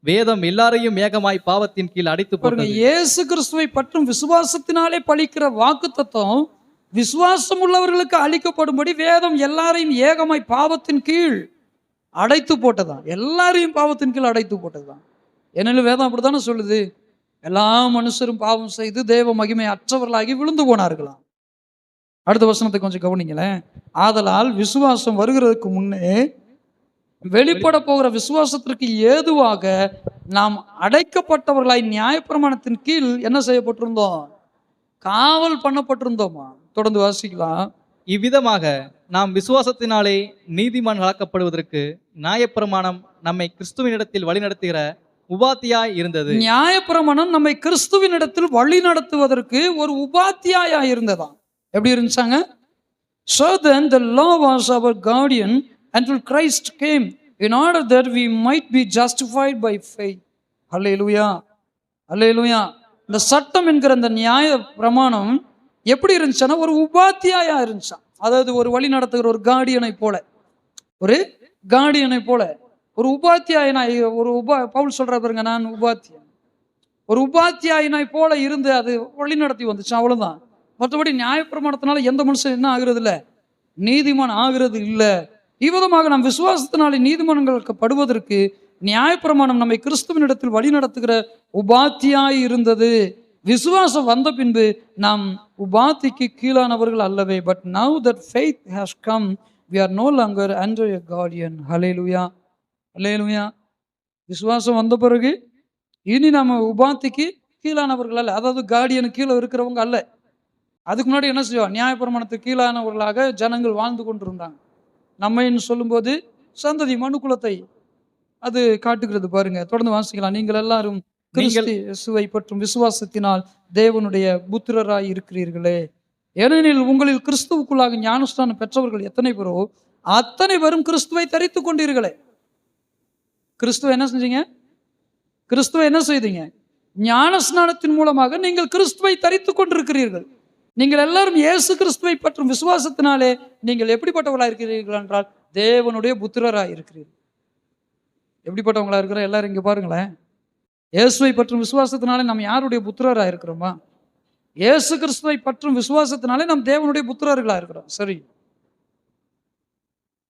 [SPEAKER 3] வேதம் எல்லாரையும் ஏகமாய் பாவத்தின் கீழ் அடைத்து
[SPEAKER 1] பாருங்க,
[SPEAKER 3] போட்டது.
[SPEAKER 1] இயேசு கிறிஸ்துவை பற்றும் விசுவாசத்தினாலே பலிக்கிற வாக்குத்தத்தம் விசுவாசம் உள்ளவர்களுக்கு அளிக்கப்படும்படி வேதம் எல்லாரையும் ஏகமாய் பாவத்தின் கீழ் அடைத்து போட்டதான். எல்லாரையும் பாவத்தின் கீழ் அடைத்து போட்டதுதான். ஏனெனில் வேதம் அப்படித்தானே சொல்லுது, எல்லா மனுஷரும் பாவம் செய்து தேவ மகிமை அற்றவர்களாகி விழுந்து போனார்களாம். அடுத்த வசனத்தை கொஞ்சம் கவனிங்களேன். ஆதலால் விசுவாசம் வருகிறதுக்கு முன்னே வெளிப்பட போகிற விசுவாசத்திற்கு ஏதுவாக நாம் அடைக்கப்பட்டவர்களாய் நியாயப்பிரமாணத்தின் கீழ் என்ன செய்யப்பட்டிருந்தோம்? காவல் பண்ணப்பட்டிருந்தோமா? தொடர்ந்து வாசிக்கலாம்.
[SPEAKER 3] இவ்விதமாக நாம் விசுவாசத்தினாலே நீதிமான்களாக்கப்படுவதற்கு நியாயப்பிரமாணம் நம்மை கிறிஸ்துவினிடத்தில் வழிநடத்துகிற உபாத்தியாய் இருந்தது.
[SPEAKER 1] நியாயப்பிரமாணம் நம்மை கிறிஸ்துவினிடத்தில் வழி நடத்துவதற்கு ஒரு உபாத்தியாயா இருந்ததாம். எப்படி இருந்துச்சாங்க? So then the law was our guardian until Christ came in order that we might be justified by faith. Hallelujah, hallelujah. இந்த சட்டம் என்கிற இந்த நியாய பிரமாணம் எப்படி இருந்துச்சுன்னா ஒரு உபாத்தியாயா இருந்துச்சான். அதாவது ஒரு வழி நடத்துகிற ஒரு கார்டியனை போல, ஒரு கார்டியனை போல, ஒரு உபாத்தியாயனாய், பவுல் சொல்ற பாருங்க, நான் உபாத்தியாயன், ஒரு உபாத்தியாயனாய் போல இருந்து அது வழி நடத்தி வந்துச்சு, அவ்வளவுதான். மற்றபடி நியாயப்பிரமாணத்தினால எந்த மனுஷன் என்ன ஆகுறது இல்லை, நீதிமான் ஆகிறது இல்லை. இவ்விதமாக நாம் விசுவாசத்தினாலே நீதிமான்களுக்கு நியாயப்பிரமாணம் நம்மை கிறிஸ்துவினிடத்தில் வழி நடத்துகிற உபாத்தியாய் இருந்தது. விசுவாசம் வந்த பின்பு நாம் உபாத்திக்கு கீழானவர்கள் அல்லவே. But now that faith has come we are no longer under a guardian. ஹல்லேலூயா, ஹல்லேலூயா. விசுவாசம் வந்த பிறகு இனி நம்ம உபாத்திக்கு கீழானவர்கள் அல்ல, அதாவது கார்டியனுக்கு கீழே இருக்கிறவங்க அல்ல. அதுக்கு முன்னாடி என்ன செய்வோம்? நியாயப்பிரமாணத்துக்கு கீழானவர்களாக ஜனங்கள் வாழ்ந்து கொண்டிருந்தாங்க. நம்மைன்னு சொல்லும்போது சந்ததி மனுக்குலத்தை அது காட்டுகிறது. பாருங்க, தொடர்ந்து வாசிக்கலாம். நீங்கள் எல்லாரும் கிறிஸ்து இயேசுவை பற்றும் விசுவாசத்தினால் தேவனுடைய புத்திரராய் இருக்கிறீர்களே. ஏனெனில் உங்களில் கிறிஸ்துவுக்குள்ளாக ஞானஸ்தானம் பெற்றவர்கள் எத்தனை பேரோ அத்தனை பேரும் கிறிஸ்துவை தரித்து கொண்டீர்களே. கிறிஸ்துவை என்ன செஞ்சீங்க? கிறிஸ்துவை என்ன செய்தீங்க? ஞானஸ்நானத்தின் மூலமாக நீங்கள் கிறிஸ்துவை தரித்து கொண்டிருக்கிறீர்கள். நீங்கள் எல்லாரும் இயேசு கிறிஸ்துவை பற்றும் விசுவாசத்தினாலே நீங்கள் எப்படிப்பட்டவர்களாக இருக்கிறீர்கள் என்றால் தேவனுடைய புத்திரராய் இருக்கிறீர்கள். எப்படிப்பட்டவங்களா இருக்கிற எல்லாரும் இங்க பாருங்களேன். இயேசுவை பற்றும் விசுவாசத்தினாலே நாம் யாருடைய புத்திரராக இருக்கிறோமா? இயேசு கிறிஸ்துவை பற்றும் விசுவாசத்தினாலே நாம் தேவனுடைய புத்திரர்களாக இருக்கிறோம். சரி,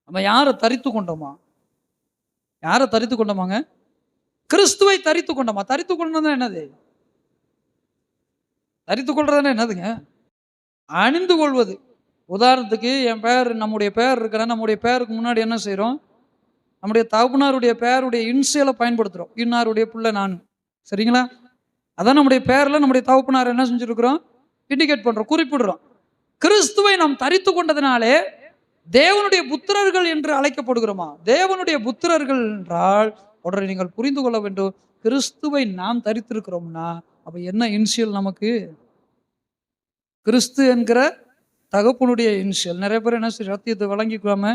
[SPEAKER 1] நம்ம யாரை தரித்து கொண்டோமா? யாரை தரித்து கொண்டோமாங்க? கிறிஸ்துவை தரித்து கொண்டோமா? தரித்து கொண்டது என்னது? தரித்து கொள்றதுன்னா என்னதுங்க? அணிந்து கொள்வது. உதாரணத்துக்கு என் பெயர், நம்முடைய பெயர் இருக்கிற, நம்முடைய பெயருக்கு முன்னாடி என்ன செய்கிறோம்? நம்முடைய தகப்பனாருடைய பெயருடைய இன்சியலை பயன்படுத்துகிறோம். இன்னாருடைய பிள்ளை நான், சரிங்களா? அதான் நம்முடைய பெயரில் நம்முடைய தகப்பனார் என்ன செஞ்சுருக்கிறோம்? இண்டிகேட் பண்ணுறோம், குறிப்பிடுறோம். கிறிஸ்துவை நாம் தரித்து கொண்டதினாலே தேவனுடைய புத்திரர்கள் என்று அழைக்கப்படுகிறோமா? தேவனுடைய புத்திரர்கள் என்றால் உடனே நீங்கள் புரிந்து கொள்ள வேண்டும், கிறிஸ்துவை நாம் தரித்திருக்கிறோம்னா அப்போ என்ன இன்சியல் நமக்கு? கிறிஸ்து என்கிற தகப்பனுடைய இன்சியல். நிறைய பேர் என்ன செய்ய சத்தியத்தை வழங்கிக்காம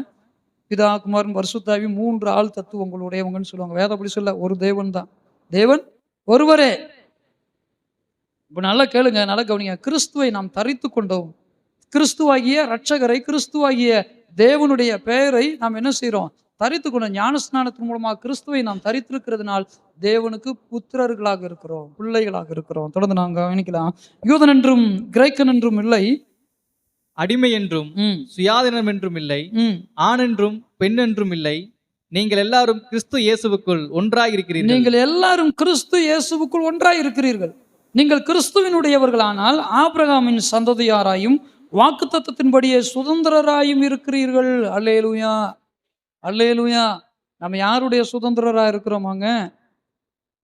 [SPEAKER 1] பிதா குமாரன் பரிசுத்தாவி 3 ஆள் தத்துவங்களுடையவங்கன்னு சொல்லுவாங்க. வேதம் அப்படி சொல்ல, ஒரு தேவன் தான், தேவன் ஒருவரே. இப்போ நல்லா கேளுங்க, நல்லா கவனிங்க. கிறிஸ்துவை நாம் தரித்து கொண்டோம். கிறிஸ்துவாகிய இரட்சகரை, கிறிஸ்துவாகிய தேவனுடைய பெயரை நாம் என்ன செய்கிறோம்? தரித்து கொண்டோம். ஞானஸ்நானத்தின் மூலமாக கிறிஸ்துவை நாம் தரித்திருக்கிறதுனால் தேவனுக்கு புத்திரர்களாக இருக்கிறோம், பிள்ளைகளாக இருக்கிறோம். தொடர்ந்து நாங்கள் கவனிக்கலாம். யூதன் என்றும் கிரேக்கன் என்றும் இல்லை,
[SPEAKER 3] அடிமை என்றும் சுயாதீனம் என்றும் இல்லை, ஆண் என்றும் பெண் என்றும் இல்லை, நீங்கள் எல்லாரும் கிறிஸ்து இயேசுவுக்குள் ஒன்றாய் இருக்கிறீர்கள்.
[SPEAKER 1] நீங்கள் எல்லாரும் கிறிஸ்து இயேசுவுக்குள் ஒன்றாய் இருக்கிறீர்கள். நீங்கள் கிறிஸ்துவினுடையவர்களானால் ஆபிரகாமின் சந்ததியாராயும் வாக்குத்தத்தத்தின்படியே சுதந்திரராயும் இருக்கிறீர்கள். அல்லேலூயா, அல்லேலூயா. நம்ம யாருடைய சுதந்திரராக இருக்கிறோமாங்க?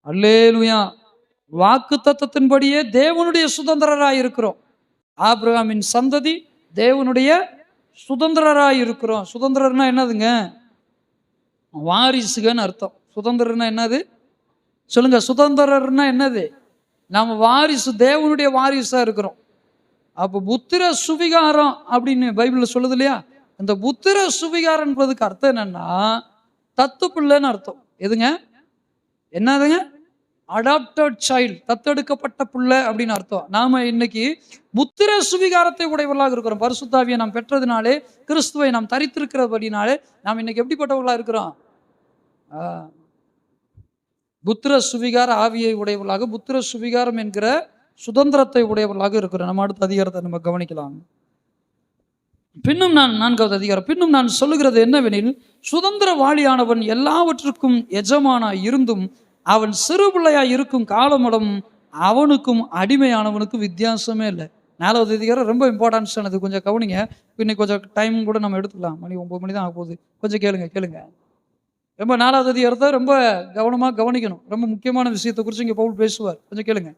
[SPEAKER 1] அல்லேலூயா. வாக்குத்தத்தத்தின்படியே தேவனுடைய சுதந்திரராய் இருக்கிறோம். ஆபிரகாமின் சந்ததி, தேவனுடைய சுதந்திரராய் இருக்கிறோம். சுதந்திரர்னா என்னதுங்க? வாரிசுகன்னு அர்த்தம். சுதந்திரம்னா என்னது?
[SPEAKER 2] சொல்லுங்க, சுதந்திரர்னா என்னது? நம்ம வாரிசு, தேவனுடைய வாரிசா இருக்கிறோம். அப்போ புத்திர சுவிகாரம் அப்படின்னு பைபிள்ல சொல்லுது இல்லையா? இந்த புத்திர சுவிகாரம் என்பதுக்கு அர்த்தம் என்னன்னா, தத்து பிள்ளைன்னு அர்த்தம். எதுங்க? என்னதுங்க? அடாப்டட் சைல்டு, தத்தெடுக்கப்பட்ட பிள்ளை அப்படின்னு அர்த்தம். நாம இன்னைக்கு புத்திர சுவிகாரத்தை உடையவர்களாக இருக்கிறோம். பரிசுத்தாவியை நாம் பெற்றதுனாலே, கிறிஸ்துவை நாம் தரித்திருக்கிறபடினாலே நாம் இன்னைக்கு எப்படிப்பட்டவர்களாக இருக்கிறோம்? புத்திர சுவிகார ஆவியை உடையவர்களாக, புத்திர சுவிகாரம் என்கிற சுதந்திரத்தை உடையவர்களாக இருக்கிறோம். நம்ம அடுத்த அதிகாரத்தை நம்ம கவனிக்கலாம். பின்னும் நான் 4வது அதிகாரம், பின்னும் நான் சொல்லுகிறது என்னவெனில், சுதந்திரவாளியானவன் எல்லாவற்றுக்கும் எஜமானாய் இருந்தும் அவன் சிறு பிள்ளையாய் இருக்கும் காலமுடன் அவனுக்கும் அடிமையானவனுக்கும் வித்தியாசமே இல்லை. 4வது அதிகாரம் ரொம்ப இம்பார்ட்டன்ஸ் ஆனது, கொஞ்சம் கவனிங்க. இன்னைக்கு கொஞ்சம் டைம் கூட நம்ம எடுத்துக்கலாம். மணி 9 மணி தான் ஆக போகுது. கொஞ்சம் கேளுங்க. ரொம்ப 4வது அதிகாரத்தை ரொம்ப கவனமாக கவனிக்கணும். ரொம்ப முக்கியமான விஷயத்தை குறித்து இங்கே பவுல் பேசுவார். கொஞ்சம் கேளுங்க.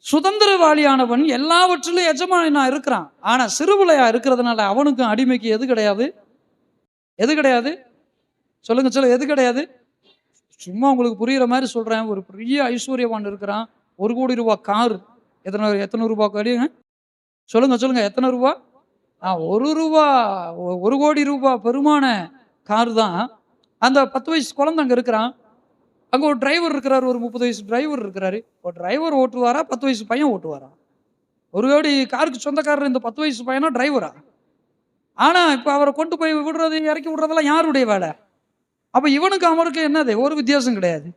[SPEAKER 2] சுதந்திரவாளியானவன் எல்லாவற்றிலும் எஜமானா இருக்கிறான். ஆனா சிறுபிள்ளையா இருக்கிறதுனால அவனுக்கும் அடிமைக்கு எது கிடையாது? சொல்லுங்க, எது கிடையாது? சும்மா உங்களுக்கு புரியுற மாதிரி சொல்றேன். ஒரு பெரிய ஐஸ்வர்யவான் இருக்கிறான், 1 கோடி ரூபாய் கார். எத்தனை ரூபாய் காரிங்க? சொல்லுங்க, எத்தனை ரூபா? 1 கோடி ரூபாய் பெருமான கார் தான். அந்த 10 வயசு குழந்தை அங்க இருக்கிறான். அங்கே ஒரு டிரைவர் இருக்கிறார், ஒரு 30 வயசு டிரைவர் இருக்கிறாரு. ஒரு டிரைவர் ஓட்டுவாரா, 10 வயசு பையன் ஓட்டுவாரா? 1 கோடி காருக்கு சொந்தக்காரர் இந்த 10 வயசு பையனா டிரைவரா? ஆனால் இப்போ அவரை கொண்டு போய் விடுறது, இறக்கி விடுறதெல்லாம் யாருடைய வேலை? அப்போ இவனுக்கு அவனுக்கு என்னது? ஒரு வித்தியாசம் கிடையாது.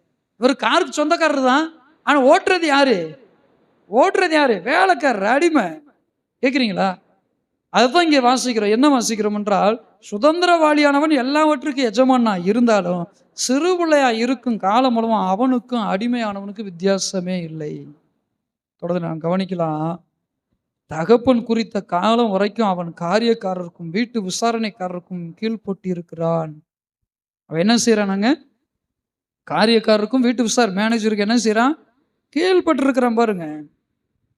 [SPEAKER 2] இவர் காருக்கு சொந்தக்காரர் தான், ஆனால் ஓட்டுறது யாரு? வேலைக்காரர், அடிமை. கேட்குறீங்களா? அதுதான் இங்கே வாசிக்கிறோம். என்ன வாசிக்கிறோம் என்றால், சுதந்திரவாளியானவன் எல்லாவற்றுக்கும் எஜமானா இருந்தாலும் சிறு பிள்ளையா இருக்கும் காலம் மூலமா அவனுக்கும் அடிமையானவனுக்கு வித்தியாசமே இல்லை. தொடர்ந்து நான் கவனிக்கலாம். தகப்பன் குறித்த காலம் வரைக்கும் அவன் காரியக்காரருக்கும் வீட்டு விசாரணைக்காரருக்கும் கீழ்பட்டு இருக்கிறான். அவன் என்ன செய்யறானாங்க? காரியக்காரருக்கும் வீட்டு மேனேஜருக்கு என்ன செய்யறான்? கீழ்பட்டு இருக்கிறான். பாருங்க,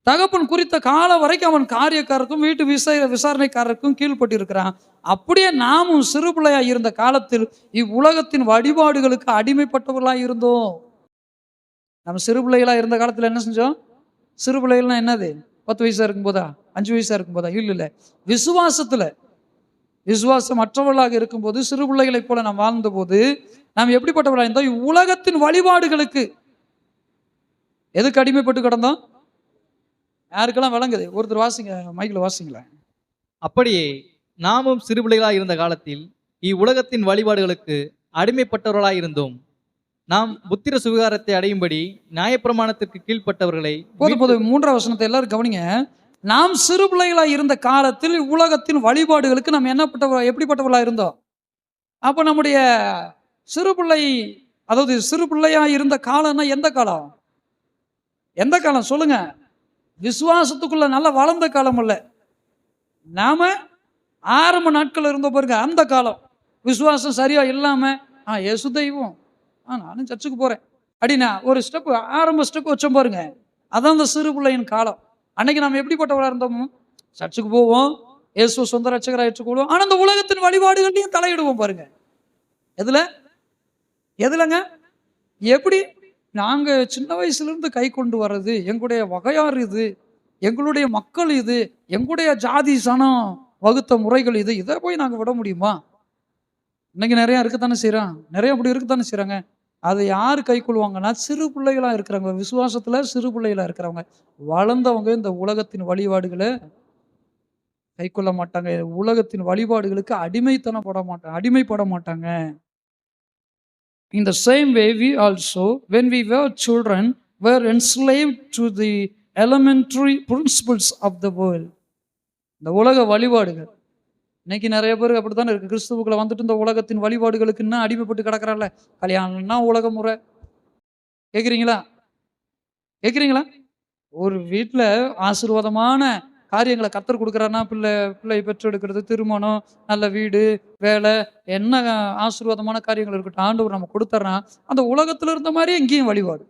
[SPEAKER 2] தகப்பன் குறித்த காலம் வரைக்கும் அவன் காரியக்காரருக்கும் வீட்டு விசாரணைக்காரருக்கும் கீழ்பட்டு இருக்கிறான். அப்படியே நாமும் சிறு பிள்ளையா இருந்த காலத்தில் இவ்வுலகத்தின் வழிபாடுகளுக்கு அடிமைப்பட்டவர்களா இருந்தோம். நம்ம சிறு பிள்ளைகளா இருந்த காலத்துல என்ன செஞ்சோம்? சிறு பிள்ளைகள்னா என்னது? 10 வயசா இருக்கும் போதா? 5 வயசா இருக்கும் போதா? இல்ல, விசுவாசம் மற்றவர்களாக இருக்கும்போது, சிறு பிள்ளைகளை போல நாம் வாழ்ந்த போது நாம் எப்படிப்பட்டவர்களா இருந்தோம்? இவ்வுலகத்தின் வழிபாடுகளுக்கு எதுக்கு அடிமைப்பட்டு கிடந்தோம்? யாருக்கெல்லாம் விளங்குது? ஒருத்தர் வாசிங்க, மைக்கில் வாசிங்களேன்.
[SPEAKER 3] அப்படியே நாமும் சிறுபிள்ளைகளாய் இருந்த காலத்தில் இவ்வுலகத்தின் வழிபாடுகளுக்கு அடிமைப்பட்டவர்களாய் இருந்தோம். நாம் புத்திர சுவிகாரத்தை அடையும்படி நியாயப்பிரமாணத்திற்கு கீழ்ப்பட்டவர்களை.
[SPEAKER 2] போதும் 3ஆம் வசனத்தை எல்லாரும் கவனிங்க. நாம் சிறு பிள்ளைகளாய் இருந்த காலத்தில் உலகத்தின் வழிபாடுகளுக்கு நாம் எப்படிப்பட்டவர்களாக இருந்தோம்? அப்போ நம்முடைய சிறு பிள்ளை, அதாவது சிறு பிள்ளையா இருந்த காலம்னா எந்த காலம் சொல்லுங்க? விசுவாசத்துக்குள்ள நல்லா வளர்ந்த காலம் இல்ல, நாம ஆரம்ப நாட்கள் இருந்த பாருங்க அந்த காலம். விசுவாசம் சரியா இல்லாம இயேசு தெய்வம், நானும் சர்ச்சுக்கு போறேன் அப்படின்னா ஒரு ஆரம்ப ஸ்டெப் வச்சோம் பாருங்க. அதான் அந்த சிறு பிள்ளையின் காலம். அன்னைக்கு நாம் எப்படிப்பட்டவர்களா இருந்தோமோ? சர்ச்சுக்கு போவோம், இயேசு சொந்த ரட்சகராக ஏற்றுக்கொள்வோம். ஆனா அந்த உலகத்தின் வழிபாடுகளையும் தலையிடுவோம் பாருங்க. எதுலங்க? எப்படி? நாங்க சின்ன வயசுல இருந்து கை கொண்டு வர்றது, எங்களுடைய வகையார் இது, எங்களுடைய மக்கள் இது, எங்களுடைய ஜாதி சனம் வகுத்த முறைகள் இது, இதை போய் நாங்க விட முடியுமா? இன்னைக்கு நிறைய இருக்கத்தானே செய்யறான், நிறைய அப்படி இருக்கத்தானே செய்யறாங்க. அதை யாரு கை கொள்வாங்கன்னா, சிறு பிள்ளைகளா இருக்கிறவங்க, விசுவாசத்துல சிறு பிள்ளைகளா இருக்கிறவங்க. வளர்ந்தவங்க இந்த உலகத்தின் வழிபாடுகளை கை கொள்ள மாட்டாங்க, உலகத்தின் வழிபாடுகளுக்கு அடிமைப்பட மாட்டாங்க. In the same way, we also, when we were children, were enslaved to the elementary principles of the world. இந்த உலக வழிபாடுகள் இன்னைக்கு நிறைய பேருக்கு அப்படித்தானே இருக்கு. கிறிஸ்துவுக்குள்ள வந்துட்டு இந்த உலகத்தின் வழிபாடுகளுக்கு இன்னும் அடிமைப்பட்டு கிடக்கிறான்ல. கல்யாணம்னா உலக முறை. கேட்குறீங்களா? ஒரு வீட்டில் ஆசீர்வாதமான காரியங்களை கர்த்தர் கொடுக்குறாருன்னா, பிள்ளை பெற்றெடுக்கிறது, திருமணம், நல்ல வீடு, வேலை, என்ன ஆசீர்வாதமான காரியங்கள் இருக்கட்டும், ஆண்டவர் நம்ம கொடுத்துட்றா. அந்த உலகத்தில் இருந்த மாதிரி எங்கேயும் வழிபாடு.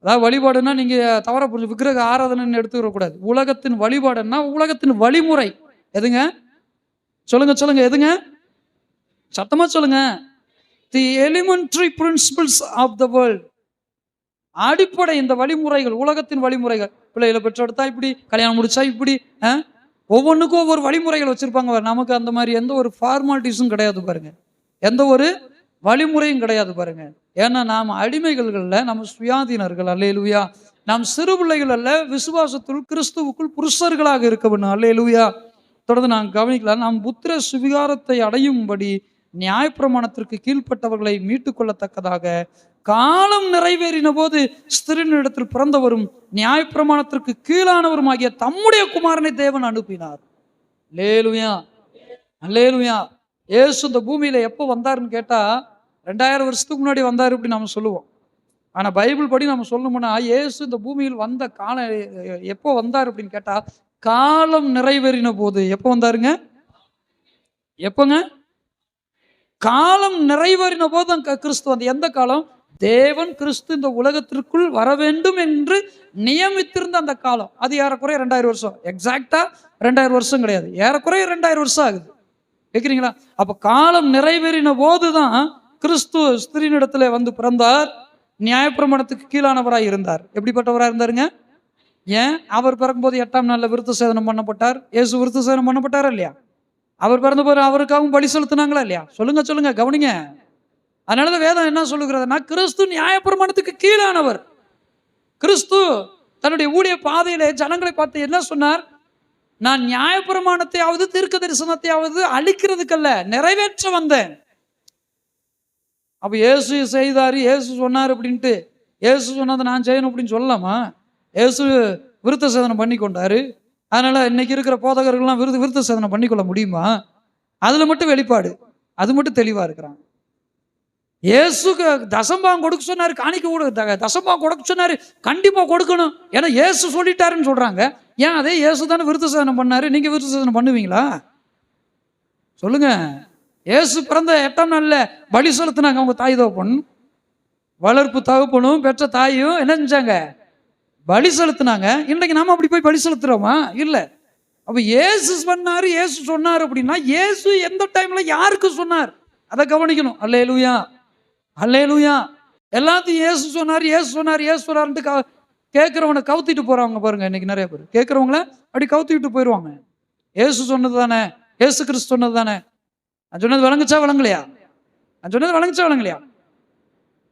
[SPEAKER 2] அதாவது வழிபாடுன்னா நீங்கள் தவற புரிஞ்சு விக்கிரக ஆராதனைன்னு எடுத்துக்கிறக்கூடாது. உலகத்தின் வழிபாடுன்னா உலகத்தின் வழிமுறை. எதுங்க? சொல்லுங்க, எதுங்க? சத்தமா சொல்லுங்க. The elementary principles of the world. அடிப்படை இந்த வழிமுறைகள், உலகத்தின் வழிமுறைகள், பிள்ளைகளை பெற்றெடுத்தா இப்படி, கல்யாணம் முடிச்சா இப்படி, ஒவ்வொன்றுக்கும் ஒவ்வொரு வழிமுறைகள் வச்சிருப்பாங்க. நமக்கு அந்த மாதிரி எந்த ஒரு ஃபார்மாலிட்டிஸும் கிடையாது பாருங்க, எந்த ஒரு வழிமுறையும் கிடையாது பாருங்க. ஏன்னா நாம் அடிமைகள்ல, நம்ம சுயாதீனர்கள். அல்லேலூயா. நாம் சிறு பிள்ளைகள் அல்ல, விசுவாசத்துள் கிறிஸ்துவுக்குள் புருஷர்களாக இருக்க வேண்டும். அல்லேலூயா. தொடர்ந்து நாங்கள் கவனிக்கலாம். நாம் புத்திர சுவிகாரத்தை அடையும்படி நியாயப்பிரமாணத்திற்கு கீழ்ப்பட்டவர்களை மீட்டுக் கொள்ளத்தக்கதாக காலம் நிறைவேறின போது ஸ்திரீனிடத்தில் பிறந்தவரும் நியாயப்பிரமாணத்திற்கு கீழானவரும் ஆகிய தம்முடைய குமாரனை தேவன் அனுப்பினார். அல்லேலூயா, அல்லேலூயா. இயேசு இந்த பூமியில எப்போ வந்தாருன்னு கேட்டா 2000 வருஷத்துக்கு முன்னாடி வந்தாரு அப்படி நம்ம சொல்லுவோம். ஆனா பைபிள் படி நம்ம சொல்லணும்னா இயேசு இந்த பூமியில் வந்த காலம் எப்போ வந்தார் அப்படின்னு கேட்டா காலம் நிறைவேறின போது. எப்போ வந்தாருங்க? எப்போங்க? காலம் நிறைவேறின போது கிறிஸ்து வந்து. எந்த காலம்? தேவன் கிறிஸ்து இந்த உலகத்திற்குள் வர வேண்டும் என்று நியமித்திருந்த அந்த காலம். அது ஏறக்குறைய 2000 வருஷம். எக்ஸாக்டா 2000 வருஷம் கிடையாது, ஏறக்குறைய 2000 வருஷம் ஆகுது. கேட்குறீங்களா? அப்ப காலம் நிறைவேறின போதுதான் கிறிஸ்து ஸ்திரீனிடத்துல வந்து பிறந்தார். நியாயப்பிரமாணத்துக்கு கீழானவராய் இருந்தார். எப்படிப்பட்டவராக இருந்தாருங்க? ஏன் அவர் பிறக்கும்போது 8ஆம் நாள்ல விருத்த சேதனம் பண்ணப்பட்டார். இயேசு விருத்த சேதனம் பண்ணப்பட்டாரா இல்லையா? அவர் பிறந்த போது அவருக்காகவும் பலி செலுத்தினாங்களா இல்லையா? சொல்லுங்க, கவனிங்க. அதனாலதான் வேதம் என்ன சொல்லுகிறதுனா, கிறிஸ்து நியாயப்பிரமாணத்துக்கு கீழானவர். கிறிஸ்து தன்னுடைய ஊழிய பாதையிலே ஜனங்களை பார்த்து என்ன சொன்னார்? நான் நியாயப்பிரமாணத்தையாவது தீர்க்க தரிசனத்தையாவது அழிக்கிறதுக்கல்ல, நிறைவேற்ற வந்தேன். அப்ப இயேசு செய்தாரு, இயேசு சொன்னார் அப்படின்ட்டு இயேசு சொன்னதை நான் செய்யணும் அப்படின்னு சொல்லலாமா? இயேசு விருத்த சேதனம் பண்ணி கொண்டாரு. அதனால இன்னைக்கு இருக்கிற போதகர்கள்லாம் விருத்த சேதனம் பண்ணிக்கொள்ள முடியுமா? அதுல மட்டும் வெளிப்பாடு, அது மட்டும் தெளிவா இருக்கிறாங்க. இயேசுக்கு தசம்பாகம் கொடுக்க சொன்னாரு, காணிக்க தசம்பாகம் கொடுக்க சொன்னாரு, கண்டிப்பா கொடுக்கணும். ஏன்னா இயேசு சொல்லிட்டாருன்னு சொல்றாங்க. ஏன் அதே இயேசு தானே விருத்த சேதனம் பண்ணாரு, நீங்க விருத்த சேதனம் பண்ணுவீங்களா? சொல்லுங்க. இயேசு பிறந்த 8ஆம் நாள்ல பலி செலுத்தினாங்க அவங்க தாய் தகப்பன். வளர்ப்பு தகப்பனும் பெற்ற தாயும் என்ன செஞ்சாங்க? பலி செலுத்தினாங்க. இன்றைக்கு நாம அப்படி போய் பலி செலுத்துறோமா? இல்ல. அப்ப இயேசு பண்ணாரு, இயேசு சொன்னார் அப்படின்னா இயேசு எந்த டைம்ல யாருக்கு சொன்னார் அதை கவனிக்கணும். அல்லேலூயா, அல்லேலூயா. எல்லாத்தையும் இயேசு சொன்னார், இயேசு சொன்னார், இயேசு சொன்னார்ன்ட்டு கேட்கிறவனை கவுத்திட்டு போறவங்க பாருங்க. இன்னைக்கு நிறைய பேர் கேட்கிறவங்கள அப்படி கவுத்திட்டு போயிடுவாங்க. இயேசு சொன்னது தானே, இயேசு கிறிஸ்து சொன்னது தானே, நான் சொன்னது வழங்குச்சா வழங்கலையா? நான் சொன்னது வழங்குச்சா வழங்கலையா?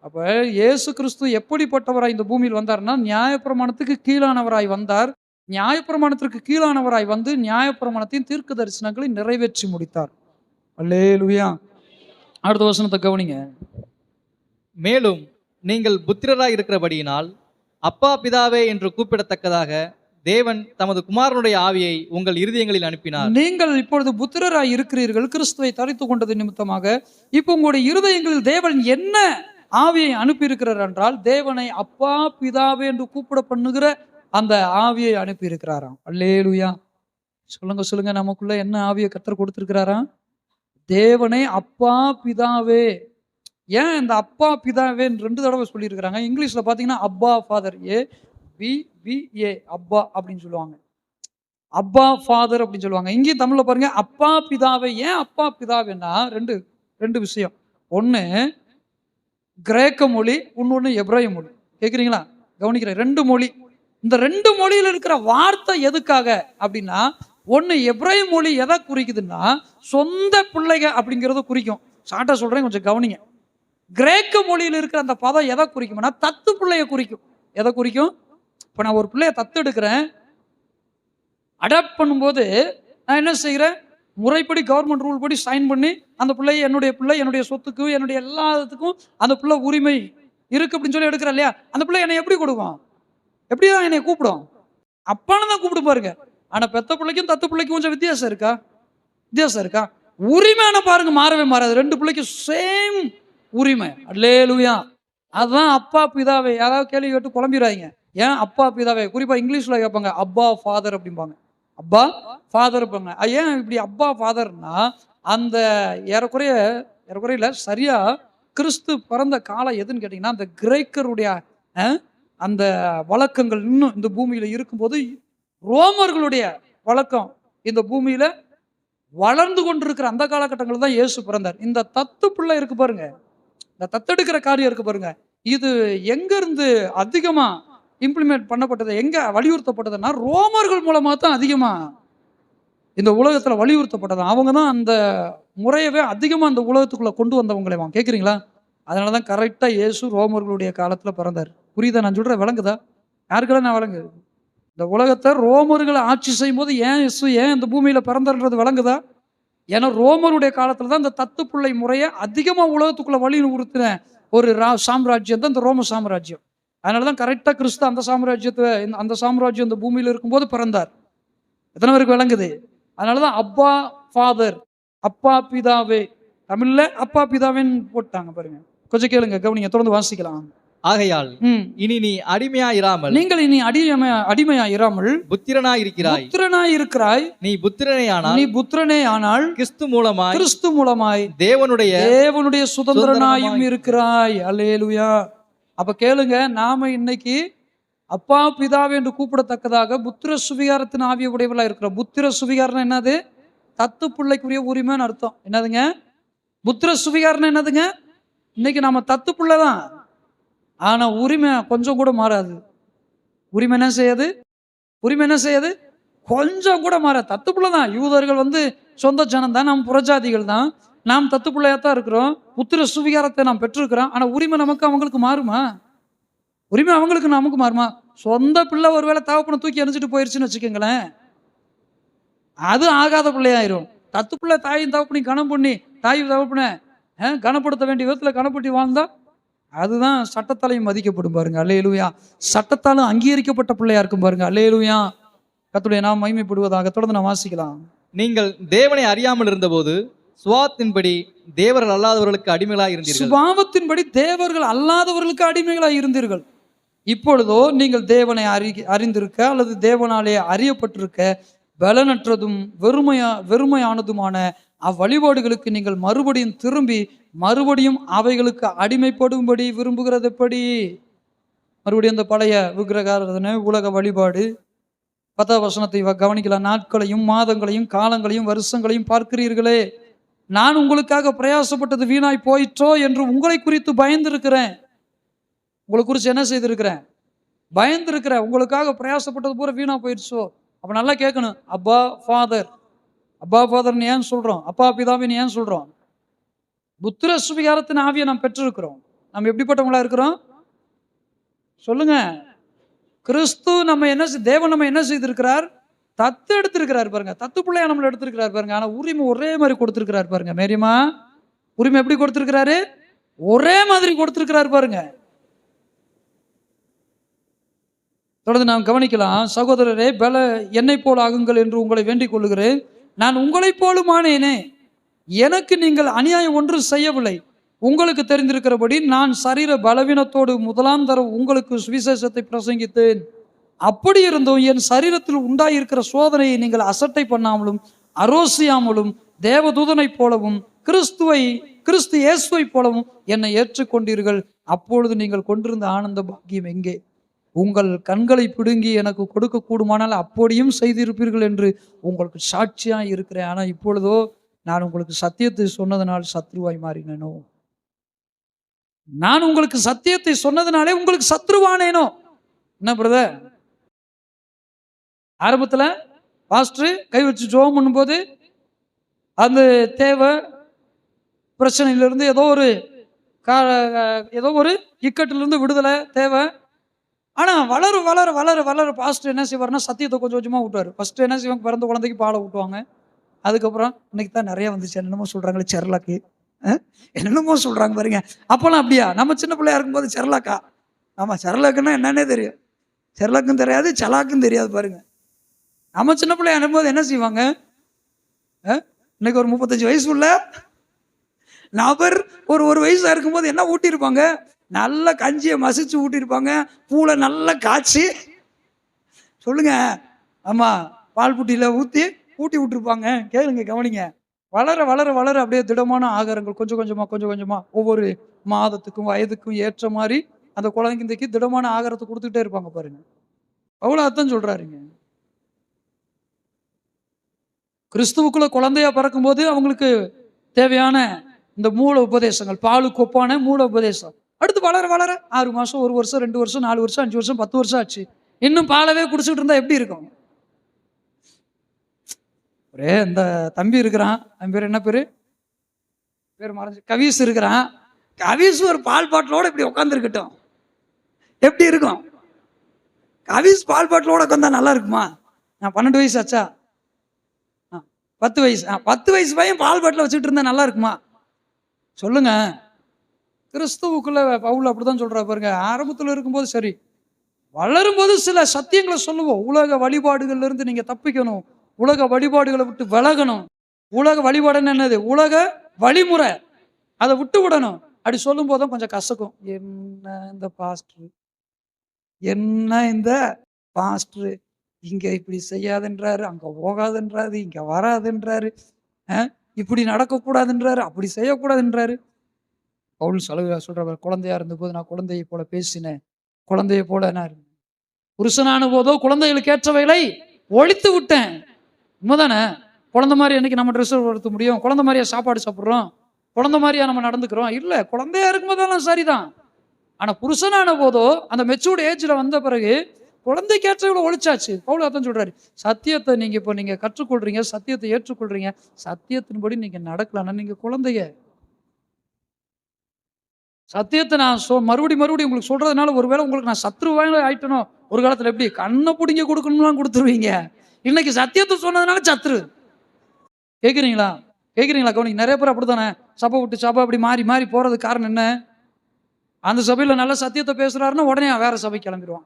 [SPEAKER 2] அப்ப இயேசு கிறிஸ்து எப்படிப்பட்டவராய் இந்த பூமியில் வந்தார்னா, நியாயப்பிரமாணத்துக்கு கீழானவராய் வந்தார். நியாயப்பிரமாணத்திற்கு கீழானவராய் வந்து நியாயப்பிரமாணத்தின் தீர்க்க தரிசனங்களை நிறைவேற்றி முடித்தார். அல்லேலூயா. அடுத்த வசனத்தை கவனிங்க.
[SPEAKER 3] மேலும் நீங்கள் புத்திரராய் இருக்கிறபடியினால் அப்பா பிதாவே என்று கூப்பிடத்தக்கதாக தேவன் தமது குமாரனுடைய ஆவியை உங்கள் இருதயங்களில் அனுப்பினார்.
[SPEAKER 2] நீங்கள் இப்பொழுது புத்திரராய் இருக்கிறீர்கள், கிறிஸ்துவை தரித்து கொண்டது நிமித்தமாக. இப்போ உங்களுடைய இருதயங்களில் தேவன் என்ன ஆவியை அனுப்பி இருக்கிறார் என்றால், தேவனை அப்பா பிதாவே என்று கூப்பிட பண்ணுகிற அந்த ஆவியை அனுப்பி இருக்கிறாராம். அல்லேலூயா. சொல்லுங்க, நமக்குள்ள என்ன ஆவியை கர்த்தர் கொடுத்திருக்கிறாராம்? தேவனை அப்பா பிதாவே. ஏன் இந்த அப்பா பிதாவேன்னு 2 தடவை சொல்லியிருக்கிறாங்க. இங்கிலீஷ்ல பாத்தீங்கன்னா அப்பா ஃபாதர், ABBA, அப்பா அப்படின்னு சொல்லுவாங்க. அப்பா ஃபாதர் அப்படின்னு சொல்லுவாங்க. இங்கேயும் தமிழ்ல பாருங்க அப்பா பிதாவே. ஏன் அப்பா பிதாவேன்னா ரெண்டு விஷயம். ஒண்ணு கிரேக்க மொழி, இன்னொன்னு எபிரேய மொழி. கேட்குறீங்களா? கவனிக்கிறேன். 2 மொழி. இந்த 2 மொழியில இருக்கிற வார்த்தை எதுக்காக அப்படின்னா, ஒன்று எபிரேய மொழி எதை குறிக்குதுன்னா சொந்த பிள்ளைங்க அப்படிங்கிறத குறிக்கும். ஷார்ட்டா சொல்றேன், கொஞ்சம் கவனிங்க. கிரேக்க மொழியில் இருக்கிற அந்த பதம் எதை குறிக்கும்னா தத்து பிள்ளைய குறிக்கும். எதை குறிக்கும்? இப்போ நான் ஒரு பிள்ளைய தத்து எடுக்கிறேன், அடாப்ட் பண்ணும்போது நான் என்ன செய்கிறேன்? முறைப்படி கவர்மெண்ட் ரூல் படி சைன் பண்ணி அந்த பிள்ளைய என்னுடைய பிள்ளை, என்னுடைய சொத்துக்கு, என்னுடைய எல்லாத்துக்கும் அந்த பிள்ளை உரிமை இருக்கு அப்படின்னு சொல்லி எடுக்கிறேன் இல்லையா? அந்த பிள்ளை என்னை எப்படி கொடுக்கும்? எப்படி தான் என்னை கூப்பிடும்? அப்பான்னு தான் கூப்பிட்டு பாருங்க. ஆனா பெத்த பிள்ளைக்கும் தத்து பிள்ளைக்கும் கொஞ்சம் வித்தியாசம் இருக்கா? வித்தியாசம் இருக்கா? உரிமையான பாருங்க, மாறவே மாறாது. 2 பிள்ளைக்கும் சேம் உரிமை. அல்லேலூயா. அதுதான் அப்பா பிதாவே. யாராவது கேள்வி கேட்டு குழம்பிடுறாங்க. ஏன் அப்பா பிதாவே? குறிப்பா இங்கிலீஷ்ல கேட்பாங்க அப்பா ஃபாதர் அப்படிம்பாங்க. அப்பா ஃபாதர் இருப்பாங்க. ஏன் இப்படி அப்பா ஃபாதர்னா, அந்த ஏறக்குறையில சரியா கிறிஸ்து பிறந்த காலம் எதுன்னு கேட்டீங்கன்னா, அந்த கிரேக்கருடைய அந்த வழக்கங்கள் இன்னும் இந்த பூமியில இருக்கும்போது ரோமர்களுடைய வழக்கம் இந்த பூமியில வளர்ந்து கொண்டிருக்கிற அந்த காலகட்டங்களில் தான் இயேசு பிறந்தார். இந்த தத்து பிள்ளை இருக்கு பாருங்க, இந்த தத்தெடுக்கிற காரியம் இருக்கு பாருங்க, இது எங்க இருந்து அதிகமா இம்ப்ளிமெண்ட் பண்ணப்பட்டது, எங்க வலியுறுத்தப்பட்டதுன்னா ரோமர்கள் மூலமா தான் அதிகமா இந்த உலகத்துல வலியுறுத்தப்பட்டது. அவங்க தான் அந்த முறையவே அதிகமா இந்த உலகத்துக்குள்ள கொண்டு வந்தவங்களே. கேக்குறீங்களா? அதனாலதான் கரெக்டா இயேசு ரோமர்களுடைய காலத்துல பிறந்தார். புரியுதா நான் சொல்றேன்? விளங்குதா? யாருக்கெல்லாம் நான் விளங்கு? இந்த உலகத்தை ரோமர்கள் ஆட்சி செய்யும் போது ஏன் இந்த பூமியில பிறந்தார்ன்றது விளங்குதா? ஏன்னா ரோமருடைய காலத்துல தான் இந்த தத்து பிள்ளை முறையை அதிகமா உலகத்துக்குள்ள வலியுறுத்தின ஒரு சாம்ராஜ்யம் தான் இந்த ரோம சாம்ராஜ்யம். அதனாலதான் கரெக்டா கிறிஸ்து அந்த சாம்ராஜ்யம் இந்த பூமியில இருக்கும்போது பிறந்தார். எத்தனை பேருக்கு விளங்குது? அதனாலதான் அப்பா ஃபாதர், அப்பா பிதாவே, தமிழ்ல அப்பா பிதாவேன்னு போட்டாங்க பாருங்க. கொஞ்சம் கேளுங்க, கவனிங்க, தொடர்ந்து வாசிக்கலாம்.
[SPEAKER 3] ஆகையால் இனி நீ அடிமையாயிராமல்
[SPEAKER 2] நீங்கள் இனி அடிமையாயிராமல்
[SPEAKER 3] புத்திரனாய்
[SPEAKER 2] இருக்கிறாய்.
[SPEAKER 3] நீ புத்திரனே ஆனால் கிறிஸ்து மூலமாய் தேவனுடைய சுதந்திரனாயும் இருக்கிறாய். அல்லேலூயா. அப்ப கேளுங்க, நாம இன்னைக்கு அப்பா பிதாவே என்று கூப்பிடத்தக்கதாக புத்திர சுவிகாரத்தின் ஆவிய உடையவர்களா இருக்கிறோம். புத்திர சுவிகாரம் என்னது? தத்து பிள்ளைக்குரிய உரிமைன்னு அர்த்தம். என்னதுங்க புத்திர சுவிகாரம்? என்னதுங்க? இன்னைக்கு நாம தத்து பிள்ளை தான், ஆனா உரிமை கொஞ்சம் கூட மாறாது. உரிமை என்ன செய்யாது? கொஞ்சம் கூட மாறாது. தத்து பிள்ளை தான். யூதர்கள் சொந்த ஜனம் தான், நாம் புறஜாதிகள் தான், நாம் தத்து பிள்ளையாத்தான் இருக்கிறோம். புத்திர சுவிகாரத்தை நாம் பெற்றிருக்கிறோம். ஆனா உரிமை அவங்களுக்கு மாறுமா? உரிமை நமக்கு மாறுமா? சொந்த பிள்ளை ஒருவேளை தகப்பனை தூக்கி எரிஞ்சிட்டு போயிருச்சுன்னு வச்சுக்கோங்களேன், அது ஆகாத பிள்ளையாயிரும். தத்து பிள்ளை தாயும் தகப்பனையும் கணம் பண்ணி தாய் தகப்பனை கனப்படுத்த வேண்டிய விதத்துல கனப்பட்டி வாழ்ந்தா அதுதான் சட்டத்தாலையும் மதிக்கப்படும் பாருங்க. அல்லேலூயா. சட்டத்தாலும் அங்கீகரிக்கப்பட்ட பிள்ளையா இருக்கும் பாருங்க. அல்லேலூயா. கர்த்தருடைய நாமம் மகிமைப்படுவதாக. தொடர்ந்து நான் வாசிக்கலாம். நீங்கள் தேவனை அறியாமல் இருந்தபோது சுபாவத்தின்படி தேவர்கள் அல்லாதவர்களுக்கு அடிமைகளாய் இருந்தீர்கள்.
[SPEAKER 2] சுபாவத்தின்படி தேவர்கள் அல்லாதவர்களுக்கு அடிமைகளாய் இருந்தீர்கள். இப்பொழுதோ நீங்கள் தேவனை அறிந்திருக்க அல்லது தேவனாலே அறியப்பட்டிருக்க பலனற்றதும் வெறுமையானதுமான அவ்வழிபாடுகளுக்கு நீங்கள் மறுபடியும் திரும்பி அவைகளுக்கு அடிமைப்படும்படி விரும்புகிறது எப்படி? மறுபடியும் அந்த பழைய விக்கிரகாராதனை, உலக வழிபாடு. 10ஆம் வசனத்தை கவனிக்கலாம். நாட்களையும் மாதங்களையும் காலங்களையும் வருஷங்களையும் பார்க்கிறீர்களே, நான் உங்களுக்காக பிரயாசப்பட்டது வீணாய் போயிற்றோ என்று உங்களை குறித்து பயந்திருக்கிறேன். உங்களை குறித்து என்ன செய்திருக்கிறேன்? பயந்திருக்கிறேன். உங்களுக்காக பிரயாசப்பட்டது பூரா வீணா போயிடுச்சோ? அப்ப நல்லா கேட்கணும். அப்பா ஃபாதர்னு ஏன் சொல்றோம்? அப்பா பிதாவின்னு ஏன் சொல்றோம்? புத்திர சுவிகாரத்தின் ஆவியை நாம் பெற்றிருக்கிறோம். நம்ம எப்படிப்பட்டவங்களா இருக்கிறோம் சொல்லுங்க? கிறிஸ்து தேவன் நம்ம என்ன செய்திருக்கிறார்? தத்து எடுத்திருக்கிறார் பாருங்க. தத்து பிள்ளையா நம்மளை எடுத்திருக்கிறார் பாருங்க. ஆனா உரிமை ஒரே மாதிரி கொடுத்திருக்கிறார் பாருங்க. மேரியமா, உரிமை எப்படி கொடுத்திருக்கிறாரு? ஒரே மாதிரி கொடுத்திருக்கிறார் பாருங்க. தொடர்ந்து நாம் கவனிக்கலாம். சகோதரரே, என்னை போல ஆகுங்கள் என்று உங்களை வேண்டிக் கொள்ளுகிறேன். நான் உங்களை போலுமானேனே, எனக்கு நீங்கள் அநியாயம் ஒன்றும் செய்யவில்லை. உங்களுக்கு தெரிந்திருக்கிறபடி நான் சரீர பலவீனத்தோடு முதலாம் தரம் உங்களுக்கு சுவிசேஷத்தை பிரசங்கித்தேன். அப்படி இருந்தும் என் சரீரத்தில் உண்டாயிருக்கிற சோதனையை நீங்கள் அசட்டை பண்ணாமலும் அரோசியாமலும் தேவதூதனை போலவும் கிறிஸ்து இயேசுவை போலவும் என்னை ஏற்றுக்கொண்டீர்கள். அப்பொழுது நீங்கள் கொண்டிருந்த ஆனந்த பாக்கியம் எங்கே? உங்கள் கண்களை பிடுங்கி எனக்கு கொடுக்க கூடுமானால் அப்படியும் செய்திருப்பீர்கள் என்று உங்களுக்கு சாட்சியா இருக்கிறேன். ஆனா இப்பொழுதோ நான் உங்களுக்கு சத்தியத்தை சொன்னதனால் சத்ருவாய் மாறினேனோ? நான் உங்களுக்கு சத்தியத்தை சொன்னதுனாலே உங்களுக்கு சத்ருவானேனோ? என்ன பிரதர்? ஆரம்பத்துல பாஸ்டர் கை வச்சு ஜோம் பண்ணும்போது அந்த தேவை பிரச்சனையிலிருந்து ஏதோ ஒரு இக்கட்டிலிருந்து விடுதலை தேவை. ஆனா வளர பாஸ்டர் என்ன செய்வார்னா சத்தியத்தை கொஞ்சம் கொஞ்சமா விட்டுவாரு. ஃபர்ஸ்ட் என்ன செய்வாங்க? பிறந்த குழந்தைக்கு பாலை ஊட்டுவாங்க. அதுக்கப்புறம் இன்னைக்கு தான் நிறைய வந்துச்சு, என்னென்னமோ சொல்றாங்களே, செர்லாக்கு என்னென்னமோ சொல்றாங்க பாருங்க. அப்பெல்லாம் அப்படியா? நம்ம சின்ன பிள்ளையா இருக்கும்போது செர்லாக்கா? ஆமா, செர்லாக்குன்னா என்னன்னே தெரியும். செர்லாக்கும் தெரியாது, சலாக்கும் தெரியாது பாருங்க. நம்ம சின்ன பிள்ளையா இருக்கும்போது என்ன செய்வாங்க? இன்னைக்கு ஒரு 35 வயசு உள்ள நபர் ஒரு வயசா இருக்கும்போது என்ன ஊட்டியிருப்பாங்க? நல்ல கஞ்சியை மசிச்சு ஊட்டியிருப்பாங்க, பூளை நல்லா காய்ச்சி, சொல்லுங்க, ஆமா, பால் புட்டியில ஊட்டி விட்டுருப்பாங்க. கேளுங்க, கவனிங்க. வளர அப்படியே திடமான ஆகாரங்கள் கொஞ்சம் கொஞ்சமா ஒவ்வொரு மாதத்துக்கும் வயதுக்கும் ஏற்ற மாதிரி அந்த குழந்தைக்கு திடமான ஆகாரத்தை கொடுத்துக்கிட்டே இருப்பாங்க பாருங்க. அவ்வளவு அர்த்தம் சொல்றாருங்க. கிறிஸ்துவுக்குள்ள குழந்தையா பறக்கும்போது அவங்களுக்கு தேவையான இந்த மூல உபதேசங்கள், பாலுக்கு ஒப்பான மூல உபதேசம், அடுத்து வளர வளர 6 மாதம், 1 வருஷம், 2 வருஷம், 4 வருஷம், 5 வருஷம், 10 வருஷம் ஆச்சு. இன்னும் பாலவே குடிச்சுக்கிட்டு இருந்தா எப்படி இருக்கும்? ஒரே இந்த தம்பி இருக்கிறான், அவன் பேர் என்ன பேர் மறைஞ்சு, கவிஸ் இருக்கிறான். கவிஸ் ஒரு பால் பாட்டிலோட இப்படி உட்காந்துருக்கட்டும், எப்படி இருக்கும்? கவிஸ் பால் பாட்டிலோட உட்காந்தா நல்லா இருக்குமா? நான் 12 வயசு ஆச்சா, 10 வயசு, 10 வயசு பையன் பால் பாட்டில் வச்சுட்டு இருந்தா நல்லா இருக்குமா சொல்லுங்க? கிறிஸ்துவுக்குள்ள பவுல் அப்படிதான் சொல்றா பாருங்க. ஆரம்பத்தில் இருக்கும்போது சரி, வளரும்போது சில சத்தியங்களை சொல்லுவோம். உலக வழிபாடுகள்ல இருந்து நீங்க தப்பிக்கணும், உலக வழிபாடுகளை விட்டு விலகணும். உலக வழிபாடுன்னு என்னது? உலக வழிமுறை, அதை விட்டு விடணும். அப்படி சொல்லும் போதும் கொஞ்சம் கசக்கும். என்ன இந்த பாஸ்டர், என்ன இந்த பாஸ்டர் இங்க இப்படி செய்யாதுன்றாரு, அங்க போகாதுன்றாரு, இங்க வராதுன்றாரு, இப்படி நடக்கக்கூடாதுன்றாரு, அப்படி செய்யக்கூடாதுன்றாரு. பவுல் சொல்ற, குழந்தையா இருந்தபோது நான் குழந்தையை போல பேசினேன், குழந்தையை போல நான் இருந்தேன். புருஷனான போதோ குழந்தைகளுக்கு ஏற்றவைகளை ஒழித்து விட்டேன். உண்மைதானே? குழந்தை மாதிரி என்னைக்கு நம்ம ட்ரெஸ் எடுத்த முடியும்? குழந்தை மாதிரியா சாப்பாடு சாப்பிட்றோம்? குழந்தை மாதிரியா நம்ம நடந்துக்கிறோம்? இல்லை, குழந்தையா இருக்கும்போதெல்லாம் சரிதான். ஆனால் புருஷனான போதோ அந்த மெச்சூர்ட் ஏஜில் வந்த பிறகு குழந்தைக்கேற்றவளை ஒழிச்சாச்சு. பவுல் அதான் சொல்றாரு, சத்தியத்தை நீங்க இப்போ நீங்க கற்றுக்கொள்றீங்க, சத்தியத்தை ஏற்றுக்கொள்றீங்க, சத்தியத்தின்படி நீங்க நடக்கலன்னா நீங்க குழந்தைய. சத்தியத்தை நான் மறுபடியும் உங்களுக்கு சொல்றதுனால ஒருவேளை உங்களுக்கு நான் சத்ருவாக ஆயிட்டனோ. ஒரு காலத்துல எப்படி கண்ணை பிடிங்க கொடுக்கணும்லாம் கொடுத்துருவீங்க, இன்னைக்கு சத்தியத்தை சொன்னதுனால சத்ரு. கேட்குறீங்களா? கவனிங்க. நிறைய பேர் அப்படித்தானே, சபை விட்டு சபை அப்படி மாறி மாறி போறது காரணம் என்ன? அந்த சபையில் நல்ல சத்தியத்தை பேசுறாருன்னா உடனே வேற சபை கிளம்பிடுவான்.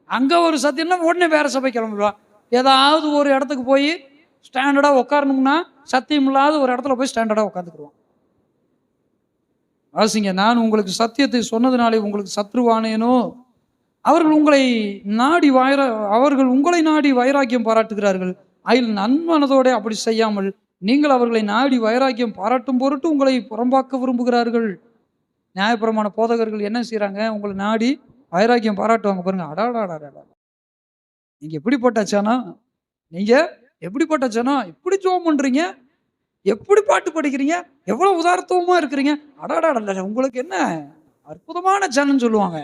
[SPEAKER 2] அங்கே ஒரு சத்தியம்னா உடனே வேற சபை கிளம்பிடுவான். ஏதாவது ஒரு இடத்துக்கு போய் ஸ்டாண்டர்டாக உட்காரணும்னா சத்தியம் இல்லாத ஒரு இடத்துல போய் ஸ்டாண்டர்டாக உட்காந்துக்குருவான். வாசிங்க, நான் உங்களுக்கு சத்தியத்தை சொன்னதுனாலே உங்களுக்கு சத்ருவானேனோ? அவர்கள் உங்களை நாடி வைராக்கியம் பாராட்டுகிறார்கள். அதில் நன்மனதோட அப்படி செய்யாமல் நீங்கள் அவர்களை நாடி வைராக்கியம் பாராட்டும் பொருட்டு உங்களை புறம்பாக்க விரும்புகிறார்கள். நியாயப்பிரமாண போதகர்கள் என்ன செய்யறாங்க? உங்களை நாடி வைராக்கியம் பாராட்டுவாங்க பாருங்க. அடாடாடாடா, நீங்க எப்படிப்பட்டாச்சானா, இப்படி ஜோம் பண்றீங்க, எப்படி பாட்டு படிக்கிறீங்க, எவ்வளவு உதாரணத்துவமா இருக்கிறீங்க, அடாடாடா உங்களுக்கு என்ன அற்புதமான ஜனன்னு சொல்லுவாங்க.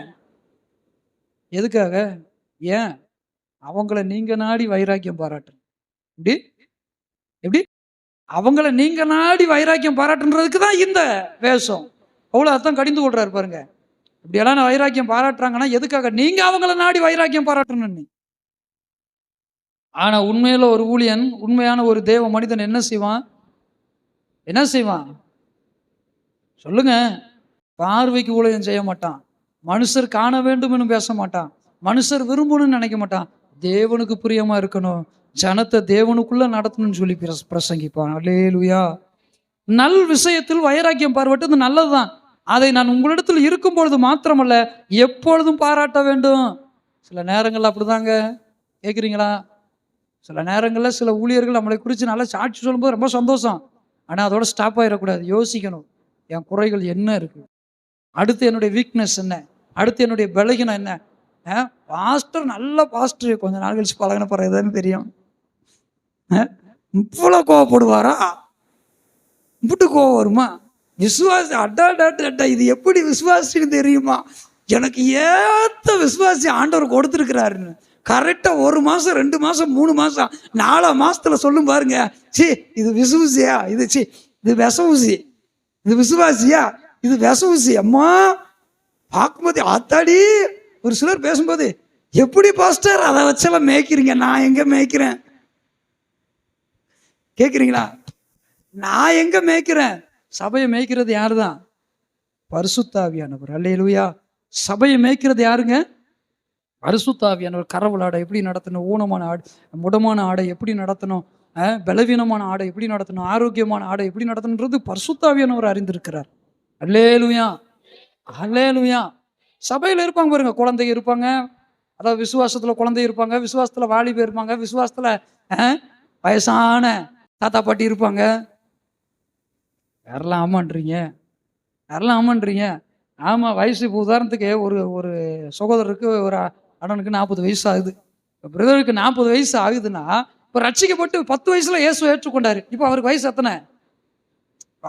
[SPEAKER 2] எதுக்காக? ஏன்? அவங்கள நீங்க நாடி வைராக்கியம் பாராட்டு. எப்படி அவங்கள நீங்க நாடி வைராக்கியம் பாராட்டுன்றதுக்கு தான் இந்த வேஷம். அவ்வளோ அர்த்தம் கடிந்து கொள்றாரு பாருங்க. இப்படியெல்லாம் வைராக்கியம் பாராட்டுறாங்கன்னா எதுக்காக? நீங்க அவங்கள நாடி வைராக்கியம் பாராட்டணும். ஆனா உண்மையில ஒரு ஊழியன், உண்மையான ஒரு தேவ மனிதன் என்ன செய்வான் சொல்லுங்க? பார்வைக்கு ஊழியம் செய்ய மாட்டான், மனுஷர் காண வேண்டும் பேச மாட்டான், மனுஷர் விரும்பணும்னு நினைக்க மாட்டான். தேவனுக்கு பிரியமா இருக்கணும், ஜனத்தை தேவனுக்குள்ள நடத்தணும்னு சொல்லி பிரசங்கிப்பான். அல்லேலூயா. நல் விஷயத்தில் வைராக்கியம் பாராட்டுறது நல்லதுதான். அதை நான் உங்களிடத்தில் இருக்கும் பொழுது மாத்திரமல்ல, எப்பொழுதும் பாராட்ட வேண்டும். சில நேரங்கள் அப்படிதாங்க. கேட்குறீங்களா? சில நேரங்களில் சில ஊழியர்கள் நம்மளை குறித்து நல்லா சாட்சி சொல்லும்போது ரொம்ப சந்தோஷம். ஆனால் அதோட ஸ்டாப் ஆகிடக்கூடாது. யோசிக்கணும், என் குறைகள் என்ன இருக்கு, அடுத்து என்னுடைய வீக்னஸ் என்ன, அடுத்து என்னுடைய பலகீனம் என்ன. பாஸ்டர் நல்ல பாஸ்டர் கொஞ்ச நாள் கழிச்சு பழகின பிறகுதான்னு தெரியும். இவ்வளோ கோவப்படுவாரா? இப்படி கோவம் வருமா? விசுவாசி அட்டா இது எப்படி விசுவாசின்னு தெரியுமா? எனக்கு ஏத்த விசுவாசி ஆண்டவர் கொடுத்துருக்கிறாருன்னு கரெக்டாக 1 மாதம் 2 மாதம் 3 மாதம் 4 மாசத்துல சொல்லும் பாருங்க. இது விசுவாசியா, இது விசவூசி, இது விசுவாசியா, இது விசவூசி. அம்மா பார்க்கும்போது ஆத்தாடி. ஒரு சிலர் பேசும்போது, எப்படி பாஸ்டர் அதை வச்செல்லாம் மேய்க்கிறீங்க? நான் எங்க மேய்க்கிறேன்? கேட்குறீங்களா? நான் எங்க மேய்க்கிறேன்? சபையை மேய்க்கிறது யாரு தான்? பரிசுத்த ஆவியானவர். அல்லேலூயா. சபையை மேய்க்கிறது யாருங்க? பரிசுத்த ஆவியானவர். கரவல் ஆடை எப்படி நடத்தணும், ஊனமான ஆடை, முடமான ஆடை எப்படி நடத்தணும், பலவீனமான ஆடை எப்படி நடத்தணும், ஆரோக்கியமான ஆடை எப்படி நடத்தணுன்றது பரிசுத்த ஆவியானவர் அறிந்திருக்கிறார். அல்லேலூயா, அல்லேலூயா. சபையில் இருப்பாங்க பாருங்க, குழந்தை இருப்பாங்க, அதாவது விசுவாசத்துல குழந்தை இருப்பாங்க, விசுவாசத்துல வாலிபர் இருப்பாங்க, விசுவாசத்துல வயசான தாத்தா பாட்டி இருப்பாங்க. யாரெல்லாம் ஆமான்றீங்க? ஆமா, வயசு. இப்போ உதாரணத்துக்கு ஒரு சகோதரருக்கு, ஒரு அண்ணனுக்கு 40 வயசு ஆகுது. பிரதருக்கு 40 வயசு ஆகுதுன்னா, இப்போ ரட்சிக்கப்பட்டு 10 வயசுல இயேசு ஏற்றுக்கொண்டாரு. இப்போ அவருக்கு வயசு எத்தனை?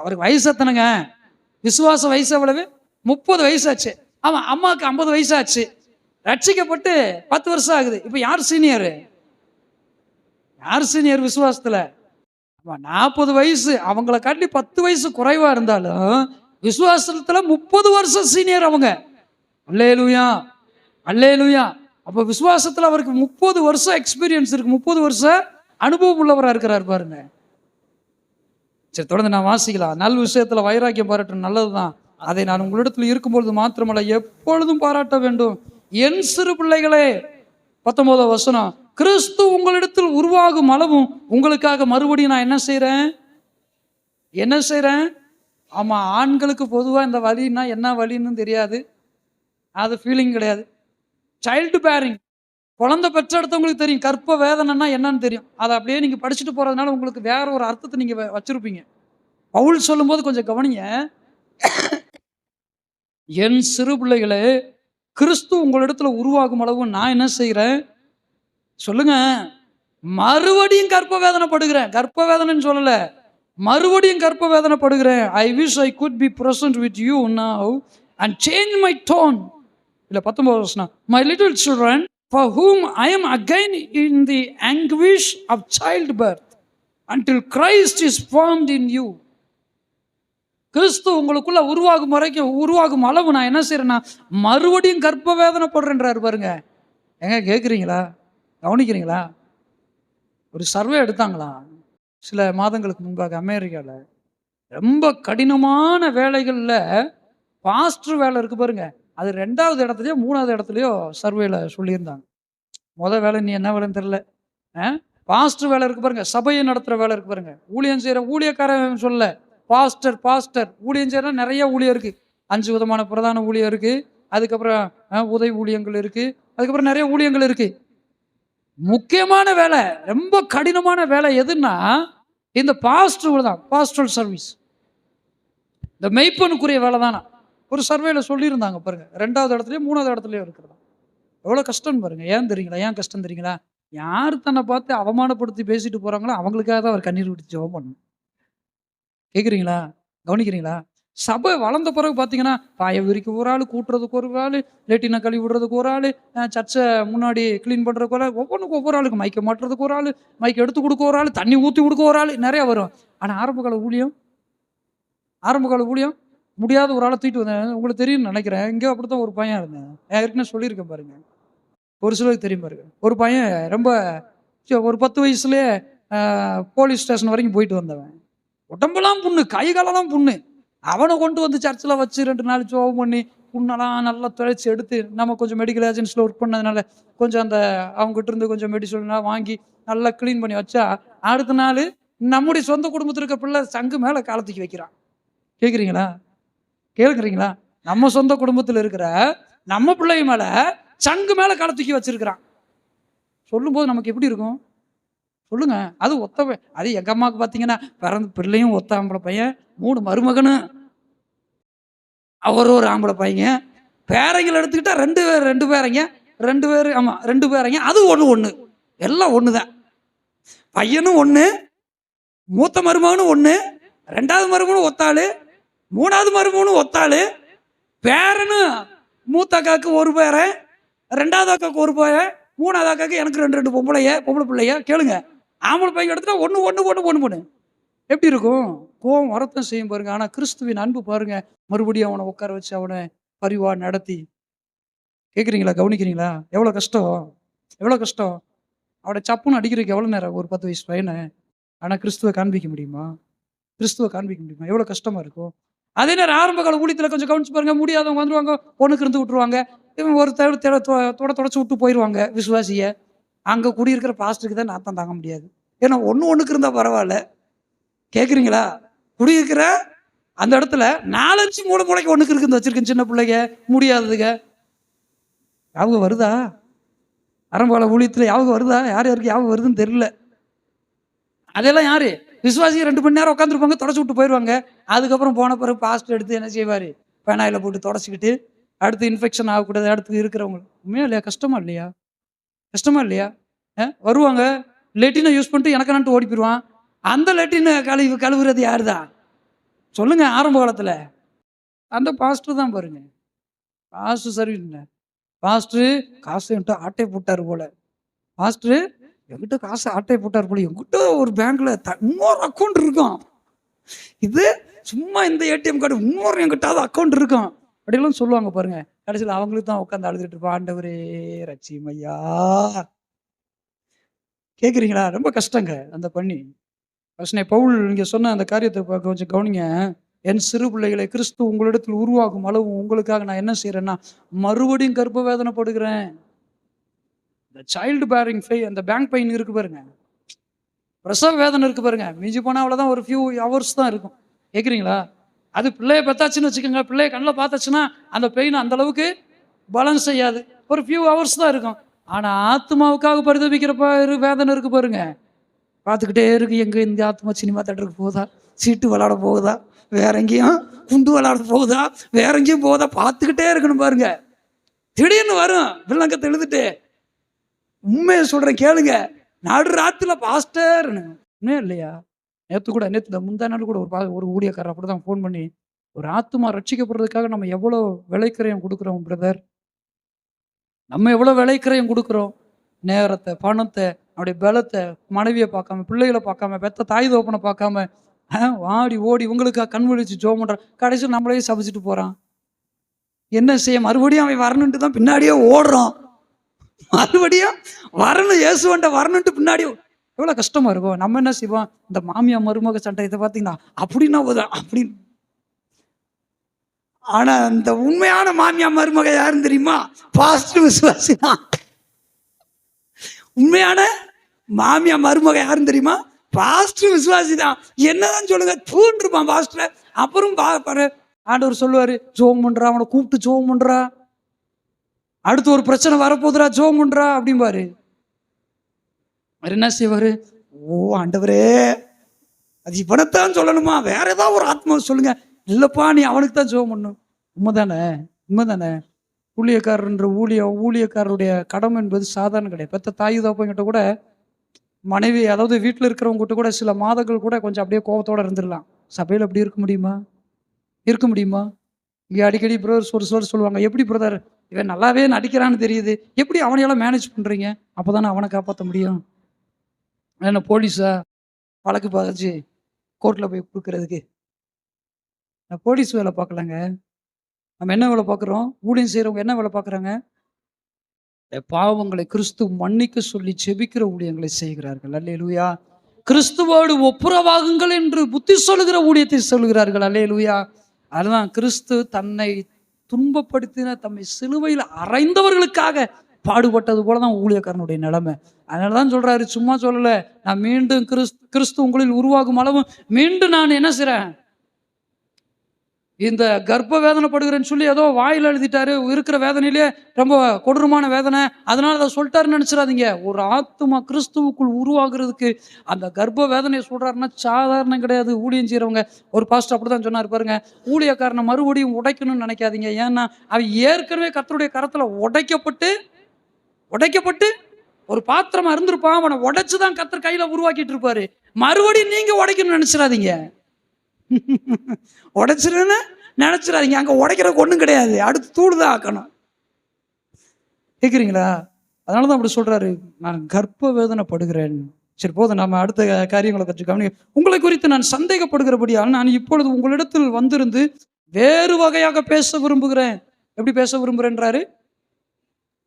[SPEAKER 2] அவருக்கு வயசு எத்தனைங்க? விசுவாச வயசு எவ்வளவு? 30 வயசு ஆச்சு. ஆமாம், அம்மாவுக்கு 50 வயசாச்சு, ரட்சிக்கப்பட்டு 10 வருஷம் ஆகுது. இப்போ யார் சீனியரு? யார் சீனியர் விசுவாசத்தில்? 40 வயசு, அவங்கள காட்டி 10 வயசு குறைவா இருந்தாலும் விசுவாசத்துல 30 வருஷம் சீனியர் அவங்க. அல்லேலூயா, அல்லேலூயா. அப்ப விசுவாசத்துல அவருக்கு 30 வருஷம் எக்ஸ்பீரியன்ஸ் இருக்கு, 30 வருஷம் அனுபவம் உள்ளவராக இருக்கிறார் பாருங்க. சரி, தொடர்ந்து நான் வாசிக்கலாம். நல் விஷயத்துல வைராக்கியம் பாராட்டும் நல்லதுதான், அதை நான் உங்களிடத்தில் இருக்கும்பொழுது மாத்திரமல்ல எப்பொழுதும் பாராட்ட வேண்டும். என் சிறு பிள்ளைகளே, 19 வசனம், கிறிஸ்து உங்களிடத்தில் உருவாகும் அளவும் உங்களுக்காக மறுபடியும் நான் என்ன செய்கிறேன். ஆமாம், ஆண்களுக்கு பொதுவாக இந்த வலின்னா என்ன வலின்னு தெரியாது, அது ஃபீலிங் கிடையாது. சைல்டு பேரிங், குழந்தை பெற்றெடுத்தவங்களுக்கு தெரியும். கற்ப வேதனைன்னா என்னன்னு தெரியும். அதை அப்படியே நீங்கள் படிச்சுட்டு போகிறதுனால உங்களுக்கு வேற ஒரு அர்த்தத்தை நீங்கள் வச்சுருப்பீங்க. பவுல் சொல்லும்போது கொஞ்சம் கவனிங்க. என் சிறு பிள்ளைகளே, கிறிஸ்து உங்களிடத்துல உருவாகும் அளவு நான் என்ன செய்கிறேன் சொல்லுங்க, மறுபடியும் கற்ப வேதனைப்படுகிறேன். கற்ப வேதனைன்னு சொல்லல, மறுபடியும் கற்ப வேதனைப்படுகிறேன். I wish I could be present with you now and change my tone. இல்ல 19 வருஷம், my little children for whom I am again in the anguish of childbirth until Christ is formed in you. கிறிஸ்து உங்களுக்குள்ள உருவாகும் வரைக்கும், உருவாகும் அளவு நான் என்ன செய்யறேன்னா மறுபடியும் கற்ப வேதனைப்படுறேன்றாரு பாருங்க. எங்க கேட்குறீங்களா, கவனிக்கிறீங்களா? ஒரு சர்வே எடுத்தாங்களா சில மாதங்களுக்கு முன்பாக அமெரிக்காவில். ரொம்ப கடினமான வேலைகளில் பாஸ்டர் வேலை இருக்கு பாருங்க, அது 2வது இடத்துலையோ 3வது இடத்துலையோ சர்வேல சொல்லியிருந்தாங்க. வேலை நீ என்ன வேலைன்னு தெரியல, பாஸ்டர் வேலை இருக்கு பாருங்க, சபையை நடத்துகிற வேலை இருக்கு பாருங்க, ஊழியம் செய்கிற ஊழியக்காரன் சொல்ல, பாஸ்டர் ஊழியம் செய்கிற நிறைய ஊழியம் இருக்குது. 5 விதமான பிரதான ஊழியம் இருக்குது, அதுக்கப்புறம் உதவி ஊழியங்கள் இருக்குது, அதுக்கப்புறம் நிறைய ஊழியங்கள் இருக்குது. முக்கியமான வேலை, ரொம்ப கடினமான வேலை எதுன்னா இந்த பாஸ்டர் தான், பாஸ்டல் சர்வீஸ், இந்த மெய்ப்பனுக்குரிய வேலை தானா. ஒரு சர்வேல சொல்லியிருந்தாங்க பாருங்க, 2வது இடத்துலையும் 3வது இடத்துலையும் இருக்கிறதா. எவ்வளோ கஷ்டம் பாருங்க. ஏன் தெரியுங்களா? ஏன் கஷ்டம் தெரியுங்களா? யார் தன்னை பார்த்து அவமானப்படுத்தி பேசிட்டு போறாங்களோ அவங்களுக்காக தான் அவர் கண்ணீர் விட்டு ஜெபம் பண்ணணும். கேட்குறீங்களா, கவனிக்கிறீங்களா? சபை வளர்ந்த பிறகு பார்த்தீங்கன்னா பாய விரிக்க ஒரு ஆள், கூட்டுறதுக்கு ஒரு ஆள், லேட்டினை கழுவி விடுறதுக்கு ஒரு ஆள், சர்ச்சை முன்னாடி க்ளீன் பண்ணுறதுக்கு ஒரு ஆள், ஒவ்வொன்றுக்கும் ஒவ்வொரு ஆளுக்கு, மைக்கை மாட்டுறதுக்கு ஒரு ஆள், மைக்கை எடுத்து கொடுக்க ஒரு ஆள், தண்ணி ஊற்றி கொடுக்க ஒரு ஆள், நிறையா வரும். ஆனால் ஆரம்பகால ஊழியம் முடியாத ஒரு ஆளை தூக்கிட்டு வந்தேன். உங்களுக்கு தெரியும்னு நினைக்கிறேன், இங்கே அப்படித்தான் ஒரு பையன் இருந்தேன், ஏற்கனவே சொல்லியிருக்கேன் பாருங்க, ஒரு சிலருக்கு தெரியும் பாருங்க. ஒரு பையன் ரொம்ப ஒரு 10 வயசுலேயே போலீஸ் ஸ்டேஷன் வரைக்கும் போயிட்டு வந்தவன், உடம்பெல்லாம் புண்ணு, கை காலெல்லாம் புண்ணு. அவனை கொண்டு வந்து சர்ச்சில் வச்சு 2 நாள் ஜெபம் பண்ணி புண்ணெல்லாம் நல்லா துளைச்சி எடுத்து, நம்ம கொஞ்சம் மெடிக்கல் ஏஜென்சியில் ஒர்க் பண்ணதுனால கொஞ்சம் அந்த அவங்ககிட்ட இருந்து கொஞ்சம் மெடிசன்லாம் வாங்கி நல்லா க்ளீன் பண்ணி வச்சா, அடுத்த நாள் நம்முடைய சொந்த குடும்பத்தில் இருக்க பிள்ளை சங்கு மேலே காலத்துக்கு வைக்கிறான். கேட்குறீங்களா? நம்ம சொந்த குடும்பத்தில் இருக்கிற நம்ம பிள்ளைங்க மேலே சங்கு மேலே காலத்துக்கி வச்சிருக்கிறான். சொல்லும்போது நமக்கு எப்படி இருக்கும் சொல்லுங்க? அது அது எங்கள் அம்மாவுக்கு பார்த்தீங்கன்னா பிறந்த பிள்ளையும் ஒத்த ஆம்பளை பையன், 3 மருமகனும் அவர் ஒரு ஆம்பளை பையன், பேரைகள் எடுத்துக்கிட்டா 2 பேரைங்க, 2 பேர், ஆமாம் 2 பேரைங்க, அது ஒன்று எல்லாம் ஒன்று தான். பையனும் ஒன்று, மூத்த மருமகனும் ஒன்று, 2வது மருமகனும் ஒத்தாள், 3வது மருமகனும் ஒத்தாள், பேரனும் மூத்த அக்காவுக்கு ஒரு பேரன், 2வது அக்காவுக்கு ஒரு பேரன், 3வது அக்காவுக்கு எனக்கு 2 பொம்பளை பிள்ளைய. கேளுங்க, ஆம்பளை பையன் எடுத்துட்டா ஒன்று எப்படி இருக்கும்? கோவம் வரத்தான் செய்யும் பாருங்க. ஆனால் கிறிஸ்துவின் அன்பு பாருங்க, மறுபடியும் அவனை உட்கார வச்சு அவனை பரிவா நடத்தி. கேட்குறீங்களா, கவனிக்கிறீங்களா? எவ்வளோ கஷ்டம். அவனை சப்புன்னு அடிக்கிறதுக்கு எவ்வளோ நேரம்? ஒரு 10 வயசு பையனை. ஆனால் கிறிஸ்துவை காண்பிக்க முடியுமா? எவ்வளோ கஷ்டமாக இருக்கும். அதே நேரம் ஆரம்ப கால ஊழியத்தில் கொஞ்சம் கவனிச்சு பாருங்க, முடியாதவங்க வந்துடுவாங்க, பொண்ணுக்கு இருந்து விட்டுருவாங்க, இவன் ஒரு தொடச்சி விட்டு போயிடுவாங்க விசுவாசியை. அங்கே குடியிருக்கிற பாஸ்டருக்கு தான் நாத்தம் தாங்க முடியாது. ஏன்னா ஒன்றுக்கு இருந்தால் பரவாயில்ல. கேட்குறீங்களா? குடியிருக்கிற அந்த இடத்துல 4-5 மூளைக்கு ஒன்றுக்கு இருக்குது வச்சிருக்கேன், சின்ன பிள்ளைங்க, முடியாததுங்க. யாவும் வருதா? ஆரம்பகால ஊழியத்தில் யாவும் வருதா? யாருக்கு யாவும் வருதுன்னு தெரியல. அதெல்லாம் யாரு? விசுவாசிக்கு 2 மணி நேரம் உட்காந்துருப்பாங்க, தொடச்சி விட்டு போயிடுவாங்க. அதுக்கப்புறம் போன பிறகு பாஸ்டர் எடுத்து என்ன செய்வார்? பெனாயில் போட்டு தொடச்சிக்கிட்டு அடுத்து இன்ஃபெக்ஷன் ஆகக்கூடாது, அடுத்து இருக்கிறவங்க. உண்மையா இல்லையா? கஷ்டமா இல்லையா? வருவாங்க, லெட்டினை யூஸ் பண்ணிட்டு எனக்கு ஓடி போயிடுவான். அந்த லெட்டினை கழுவுறது யாரு தான் சொல்லுங்க? ஆரம்ப காலத்தில் அந்த பாஸ்டர் தான் பாருங்க. பாஸ்டர் சர்வீஸ், பாஸ்டரு காசு என்கிட்ட ஆட்டை போட்டார் போல, பாஸ்டரு என்கிட்ட காசு ஆட்டை போட்டார் போல, என்கிட்ட ஒரு பேங்க்ல இன்னொரு அக்கௌண்ட் இருக்கும், இது சும்மா இந்த ஏடிஎம் கார்டு இன்னொரு என்கிட்ட அக்கௌண்ட் இருக்கும் அப்படிலாம் சொல்லுவாங்க பாருங்க. கடைசியில் அவங்களுக்கு தான் உட்காந்து அழுதுட்டு இருப்பா, ஆண்டவரே ரட்சியும் ஐயா. கேட்குறீங்களா? ரொம்ப கஷ்டங்க அந்த பண்ணி. பிரச்சனை பவுல் நீங்க சொன்ன அந்த காரியத்தை கொஞ்சம் கவனிங்க. என் சிறு பிள்ளைகளை கிறிஸ்து உங்களிடத்தில் உருவாகும் அளவு உங்களுக்காக நான் என்ன செய்யறேன்னா மறுபடியும் கர்ப்ப வேதனைப்படுகிறேன். இந்த சைல்டு பேரிங் அந்த பேங்க் பெயின் இருக்கு பாருங்க, பிரசவ வேதனை இருக்கு பாருங்க, மிஞ்சி போனால் அவ்வளோதான் ஒரு ஃபியூ ஹவர்ஸ் தான் இருக்கும். கேட்குறீங்களா? அது பிள்ளைய பெத்தாச்சுன்னு வச்சுக்கோங்க, பிள்ளைய கண்ணில் பார்த்தாச்சுன்னா அந்த பெயின் அந்த அளவுக்கு பலன் செய்யாது, ஒரு ஃபியூ ஹவர்ஸ் தான் இருக்கும். ஆனால் ஆத்மாவுக்காக பரிதபிக்கிறப்ப வேதனை இருக்கு பாருங்க, பார்த்துக்கிட்டே இருக்கு. எங்கே இந்த ஆத்மா சினிமா தேட்டருக்கு போகுதா, சீட்டு விளாட போகுதா, வேற எங்கேயும் குண்டு விளாட போகுதா, வேற எங்கேயும் போகுதா, பார்த்துக்கிட்டே இருக்கணும் பாருங்க. திடீர்னு வரும் வில்லங்கத்தை எழுதிட்டு. உண்மையை சொல்கிறேன் கேளுங்க, நடு ராத்திரில பாஸ்டர் உண்மையே இல்லையா? நேற்று முந்தா நாள் கூட ஒரு ஊழியக்காரர் அப்படி தான் ஃபோன் பண்ணி, ஒரு ஆத்மா ரட்சிக்கப்படுறதுக்காக நம்ம எவ்வளோ விலைக்கிரயம் கொடுக்குறோம் பிரதர், நம்ம எவ்வளோ விலைக்கிரயம் கொடுக்குறோம், நேரத்தை, பணத்தை, அவருடைய பலத்தை, மனைவியை பார்க்காம, பிள்ளைகளை பார்க்காம, பெத்த தாய் தோப்பனை பார்க்காம வாடி ஓடி உங்களுக்காக கண் விழிச்சு ஜோம் பண்றான். கடைசியில் நம்மளையே சபிச்சுட்டு போறான். என்ன செய்ய? மறுபடியும் அவன் வரணுன்ட்டு தான் பின்னாடியே ஓடுறோம், மறுபடியும் வரணும், இயேசுவண்ட வரணுன்ட்டு பின்னாடி. எவ்வளோ கஷ்டமா இருக்கும். நம்ம என்ன செய்வோம்? இந்த மாமியா மருமக சண்டை இதை பார்த்தீங்கன்னா அப்படின்னா அப்படின்னு. ஆனா இந்த உண்மையான மாமியா மருமக யாருன்னு தெரியுமா? பாஸ்டர் விசுவாசி தான். உண்மையான மாமியா மருமக யாருன்னு தெரியுமா? பாஸ்டர் விசுவாசி தான். என்னதான் சொல்லுங்க, தூண்டிருப்பான் பாஸ்டர். அப்புறம் பாரு ஆண்டவர் சொல்லுவாரு, ஜோம் பண்றா, அவனை கூப்பிட்டு ஜோம் பண்றா, அடுத்து ஒரு பிரச்சனை வரப்போதுரா ஜோம் பண்றா அப்படிம்பாரு. என்ன செய்வாரு? ஓ ஆண்டவரே, அது இவனைத்தான் சொல்லணுமா, வேற ஏதாவது ஒரு ஆத்மா சொல்லுங்க. இல்லப்பா நீ அவனுக்கு தான் ஜோம் பண்ணும். உண்மைதானே. ஊழியக்காரன்ற ஊழியக்காரருடைய கடமை என்பது சாதாரண கிடையாது. பெத்த தாய் தோப்பங்கிட்ட கூட மனைவி, அதாவது வீட்டில் இருக்கிறவங்ககிட்ட கூட சில மாதங்கள் கூட கொஞ்சம் அப்படியே கோபத்தோடு இருந்துடலாம். சபையில் அப்படி இருக்க முடியுமா? இங்கே அடிக்கடி பிரதர்ஸ் ஒரு சிலர் சொல்லுவாங்க, எப்படி பிரதர் இவன் நல்லாவே நடிக்கிறான்னு தெரியுது, எப்படி அவனையெல்லாம் மேனேஜ் பண்ணுறீங்க? அப்போ தானே அவனை காப்பாற்ற முடியும். என்ன போலீஸா வழக்கு பார்த்து கோர்ட்டில் போய் கொடுக்கறதுக்கு? நான் போலீஸ் வேலை பார்க்கலங்க. நம்ம என்ன வேலை பார்க்குறோம்? ஊழியம் செய்கிறவங்க என்ன வேலை பார்க்குறாங்க? பாவங்களை கிறிஸ்து மன்னிக்க சொல்லி செபிக்கிற ஊழியங்களை செய்கிறார்கள். அல்லேலூயா. கிறிஸ்துவோடு ஒப்புரவாகுங்கள் என்று புத்தி சொல்லுகிற ஊழியத்தை சொல்லுகிறார்கள். அல்லேலூயா. அதுதான் கிறிஸ்து தன்னை துன்பப்படுத்தின, தம்மை சிலுவையில் அறைந்தவர்களுக்காக பாடுபட்டது போலதான் ஊழியக்காரனுடைய நிலைமை. அதனாலதான் சொல்றாரு, சும்மா சொல்லல, நான் மீண்டும் கிறிஸ்து உங்களில் உருவாகும் அளவு மீண்டும் நான் என்ன செய்றேன், இந்த கர்ப்ப வேதனைப்படுகிறேன்னு சொல்லி ஏதோ வாயில் எழுதிட்டாரு, இருக்கிற வேதனையிலே ரொம்ப கொடூரமான வேதனை, அதனால அதை சொல்லிட்டாருன்னு நினைச்சிடாதீங்க. ஒரு ஆத்துமா கிறிஸ்துவுக்குள் உருவாகிறதுக்கு அந்த கர்ப்ப வேதனையை சொல்றாருன்னா சாதாரணம் கிடையாது. ஊழியம் செய்யறவங்க, ஒரு பாஸ்டர் அப்படிதான் சொன்னார் பாருங்க, ஊழியக்காரனை மறுபடியும் உடைக்கணும்னு நினைக்காதீங்க. ஏன்னா அவன் ஏற்கனவே கர்த்தருடைய கரத்துல உடைக்கப்பட்டு ஒரு பாத்திரமா இருந்திருப்பான், அவனை உடைச்சுதான் கர்த்தர் கையில உருவாக்கிட்டு இருப்பாரு. மறுபடியும் நீங்க உடைக்கணும்னு நினைச்சிடாதீங்க. உடைச்சிருன்னு நினைச்சிடாதீங்க. அங்க உடைக்கிறதுக்கு ஒண்ணும் கிடையாது, அடுத்து தூடுதான் ஆக்கணும். கேக்குறீங்களா? அதனாலதான் அப்படி சொல்றாரு, நான் கர்ப்ப வேதனைப்படுகிறேன். சரி போதும், நம்ம அடுத்த காரியங்களை பற்றி கவனிக்க. உங்களை குறித்து நான் சந்தேகப்படுகிறபடியால் நான் இப்பொழுது உங்களிடத்தில் வந்திருந்து வேறு வகையாக பேச விரும்புகிறேன். எப்படி பேச விரும்புகிறேன்றாரு?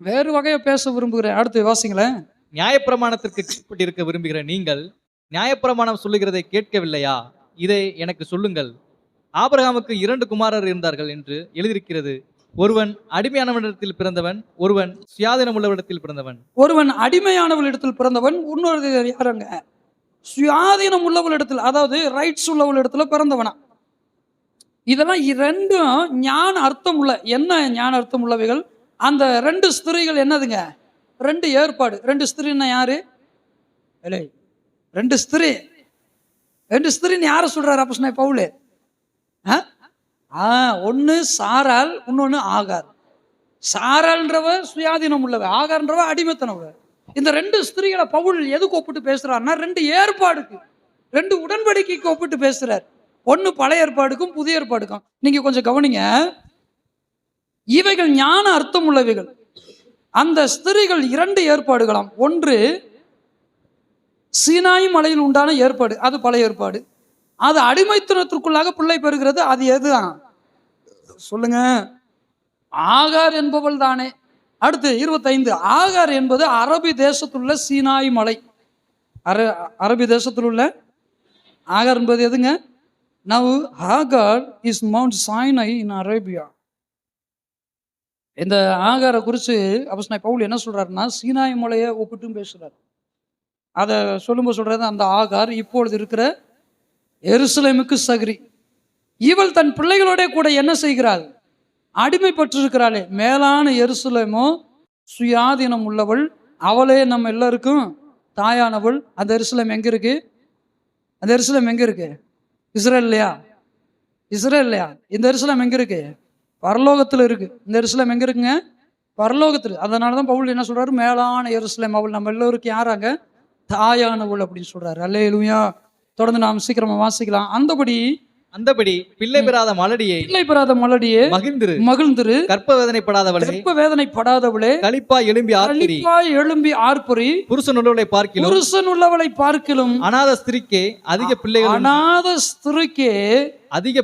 [SPEAKER 2] வேறு வகையா பேச விரும்புகிறேன். அடுத்து வாசிங்களேன்.
[SPEAKER 3] நியாயப்பிரமாணத்திற்கு கீழ்ப்பட்டிருக்க விரும்புகிற நீங்கள் நியாயப்பிரமாணம் சொல்லுகிறதை கேட்கவில்லையா? இதை எனக்கு சொல்லுங்கள். ஆபிரகாமுக்கு 2 குமாரர் இருந்தார்கள் என்று எழுதியிருக்கிறது. ஒருவன் அடிமையானவனிடத்தில் பிறந்தவன், ஒருவன் சுயாதீனம் உள்ளவரிடத்தில் பிறந்தவன்.
[SPEAKER 2] ஒருவன் அடிமையானவளிடத்தில் பிறந்தவன், இன்னொரு யாருங்க? சுயாதீனம் உள்ளவளிடத்தில், அதாவது ரைட்ஸ் உள்ளவளிடத்துல பிறந்தவனா. இதெல்லாம் 2 ஞான அர்த்தம் உள்ள, என்ன ஞான அர்த்தம் உள்ளவைகள்? அந்த 2 ஸ்திரீகள் என்னதுங்க? 2 ஏற்பாடு. 2 ஸ்திரீன்னா யாரு? 2 ஸ்திரீன்னு யாரை சொல்றாரு அப்போஸ்தலன் பவுல்? ஒன்னு சாராள், இன்னொன்னு ஆகார். சாராள்ன்றவ சுயாதீனம் உள்ளவ, ஆகார்ன்றவ அடிமைத்தனவ. இந்த 2 ஸ்திரீகளை பவுல் எதுக்கு ஒப்பிட்டு பேசுறாருன்னா 2 ஏற்பாடுக்கு, 2 உடன்படிக்கைக்கு ஒப்பிட்டு பேசுறார். ஒன்னு பழைய ஏற்பாடுக்கும் புதிய ஏற்பாடுக்கும். நீங்க கொஞ்சம் கவனிங்க. இவைகள் ஞான அர்த்தம் உள்ளவைகள். அந்த ஸ்திரீகள் 2 ஏற்பாடுகளாம். ஒன்று சீனாய் மலையில் உண்டான ஏற்பாடு, அது பழைய ஏற்பாடு. அது அடிமைத்தனத்திற்குள்ளாக பிள்ளை பெறுகிறது. அது எதுதான் சொல்லுங்க? ஆகார் என்பவள் தானே. அடுத்து 25, ஆகார் என்பது அரபி தேசத்துள்ள சீனாய் மலை. அரபி தேசத்தில் உள்ள ஆகார் என்பது எதுங்க? நவ் ஆகார் இஸ் மவுண்ட் சைனை இன் அரேபியா. இந்த ஆகாரை குறித்து அப்போஸ்தலன் பவுல் என்ன சொல்றாருன்னா, சீனாய் மலையை ஒப்பிட்டும் பேசுறாரு. அதை சொல்லும்போது சொல்றது, அந்த ஆகார் இப்பொழுது இருக்கிற எருசலேமுக்கு சகிரி. இவள் தன் பிள்ளைகளோட கூட என்ன செய்கிறாள்? அடிமைப்பட்டிருக்கிறாளே. மேலான எருசலேமோ சுயாதீனம் உள்ளவள், அவளே நம்ம எல்லாருக்கும் தாயானவள். அந்த எருசலேம் எங்க இருக்கு? அந்த எருசலேம் எங்க இருக்கு? இஸ்ரேல் இல்லையா? இஸ்ரேல் இல்லையா? இந்த எருசலேம் எங்க இருக்கு? பரலோகத்தில் இருக்கு. இந்த எருசலேம் எங்க இருக்குங்க? பரலோகத்தில். அதனாலதான் பவுல் என்ன சொல்றாரு? மேலான எருசலேம் அவள் நம்ம எல்லோருக்கும் யாராங்க? தாயானவள் அப்படின்னு சொல்றாரு. அல்லேலூயா. தொடர்ந்து நாம் சீக்கிரமா வாசிக்கலாம். அந்தபடி
[SPEAKER 3] பிள்ளை பெறாத மலடியே
[SPEAKER 2] மகிழ்ந்திரு,
[SPEAKER 3] கற்ப வேதனைப்படாதவளே, களிப்பாய்
[SPEAKER 2] எழும்பி ஆர்ப்பரி,
[SPEAKER 3] புருஷன் உள்ளவளை பார்க்கிலும் அநாத ஸ்திரீக்கே அதிக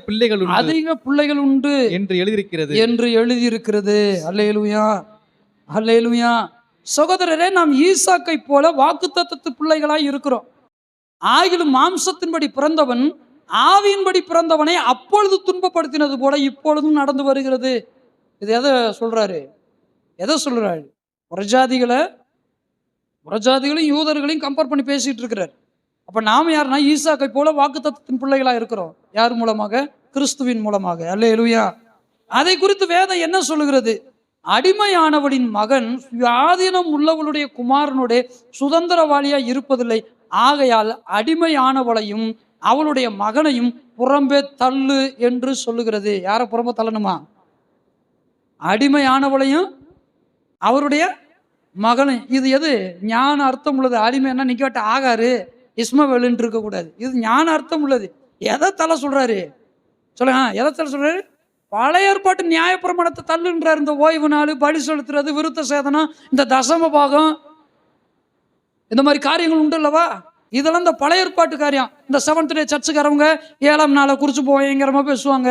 [SPEAKER 3] பிள்ளைகள் உண்டு என்று
[SPEAKER 2] எழுதியிருக்கிறது. அல்லேலூயா, அல்லேலூயா. சகோதரரே, நாம் ஈசாக்கை போல வாக்குத்தத்தத்து பிள்ளைகளாய் இருக்கிறோம். ஆகிலும் மாம்சத்தின்படி பிறந்தவன் ஆவியின்படி பிறந்தவனை அப்பொழுது துன்பப்படுத்தினது போல இப்பொழுதும் நடந்து வருகிறது. இது எதை சொல்றாரு? புறஜாதிகளையும் யூதர்களையும் கம்பேர் பண்ணி பேசிட்டு இருக்கிறார். அப்ப நாம யாருன்னா ஈசாக்கை போல வாக்குத்தத்தத்தின் பிள்ளைகளா இருக்கிறோம். யார் மூலமாக? கிறிஸ்துவின் மூலமாக. அல்லேலூயா. அதை குறித்து வேதம் என்ன சொல்லுகிறது? அடிமையானவளின் மகன் சுயாதீனம் உள்ளவளுடைய குமாரனுடைய சுதந்திரவாளியா இருப்பதில்லை. ஆகையால் அடிமையானவளையும் அவளுடைய மகனையும் புறம்பே தள்ளு என்று சொல்லுகிறது. யாரை புறம்பே தள்ளணுமா? அடிமையானவளையும் அவருடைய மகனையும். இது எது ஞான அர்த்தம் உள்ளது? அடிமைன்னா நீ கேட்ட ஆகாரு இஸ்மவேலுன்னு இருக்கக்கூடாது. இது ஞான அர்த்தம் உள்ளது. எதை தள்ள சொல்றாரு? சொல்லுங்க, எதை தள்ள சொல்றாரு? பழைய ஏற்பாட்டு நியாயப்பிரமாணத்தை தள்ளுன்றார். இந்த ஓய்வு நாள், பலி செலுத்துறது, விருத்த சேதனம், இந்த தசம பாகம், இந்த மாதிரி காரியங்கள் உண்டு இல்லவா? இதெல்லாம் இந்த பழைய ஏற்பாட்டு காரியம். இந்த 7th டே சர்ச்சுக்காரவங்க 7ஆம் நாளை குறிச்சு பயங்கரமா பேசுவாங்க.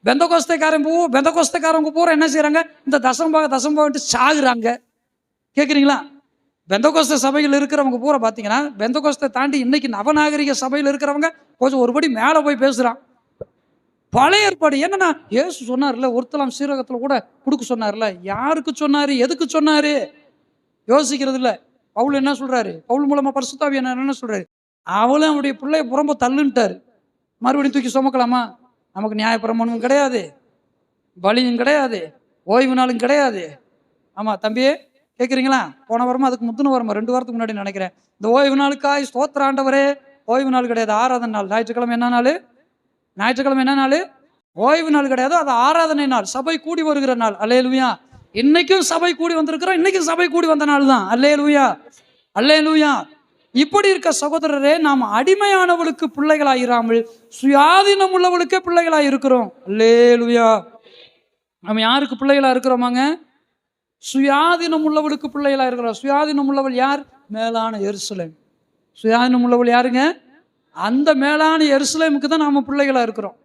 [SPEAKER 2] பெந்தகோஸ்தக்காரங்க பூரா என்ன செய்யறாங்க? இந்த தசம்பாகன்ட்டு சாகுறாங்க. கேட்குறீங்களா? பெந்தகோஸ்த சபையில் இருக்கிறவங்க பூரா பார்த்தீங்கன்னா, பெந்தகோஸ்தை தாண்டி இன்னைக்கு நவநாகரிக சபையில் இருக்கிறவங்க கொஞ்சம் ஒருபடி மேலே போய் பேசுகிறான். பழைய ஏற்பாடு என்னன்னா, இயேசு சொன்னார்ல, ஒருத்தலாம் சீரகத்தில் கூட கொடுக்க சொன்னார்ல, யாருக்கு சொன்னாரு? எதுக்கு சொன்னாரு? யோசிக்கிறது இல்லை. பவுல் என்ன சொல்றாரு? பவுல் மூலமா பரிசுத்த ஆவியானவர் என்ன சொல்றாரு? அவளும் அவருடைய பிள்ளைய புறம்ப தள்ளுன்ட்டாரு. மறுபடியும் தூக்கி சுமக்கலாமா? நமக்கு நியாயப்பிரமாணமும் கிடையாது, பலியும் கிடையாது, ஓய்வு நாளும் கிடையாது. ஆமா தம்பியே, கேட்குறீங்களா? போன வாரமா அதுக்கு முந்தின வாரமா 2 வாரத்துக்கு முன்னாடி நினைக்கிறேன். இந்த ஓய்வு நாளுக்காய் ஸ்தோத்திர ஆண்டவரே. ஓய்வு நாள் கிடையாது, ஆராதனை நாள். ஞாயிற்றுக்கிழமை என்ன நாள்? ஓய்வு நாள் கிடையாது, அது ஆராதனை நாள், சபை கூடி வருகிற நாள். அல்லேலூயா. இன்னைக்கும் சபை கூடி வந்திருக்கிறோம். இன்னைக்கும் சபை கூடி வந்த நாள் தான். அல்லேலூயா, அல்லேலூயா. இப்படி இருக்க சகோதரரே, நாம் அடிமையானவளுக்கு பிள்ளைகளாயிராமல் சுயாதீனம் உள்ளவளுக்கே பிள்ளைகளாக இருக்கிறோம். அல்லேலூயா. நம்ம யாருக்கு பிள்ளைகளா இருக்கிறோமாங்க? சுயாதீனம் உள்ளவளுக்கு பிள்ளைகளா இருக்கிறோம். சுயாதீனம் உள்ளவள் யார்? மேலான எருசலேம். சுயாதீனம் உள்ளவள் யாருங்க? அந்த மேலான எருசலேமுக்கு தான் நாம பிள்ளைகளா இருக்கிறோம்.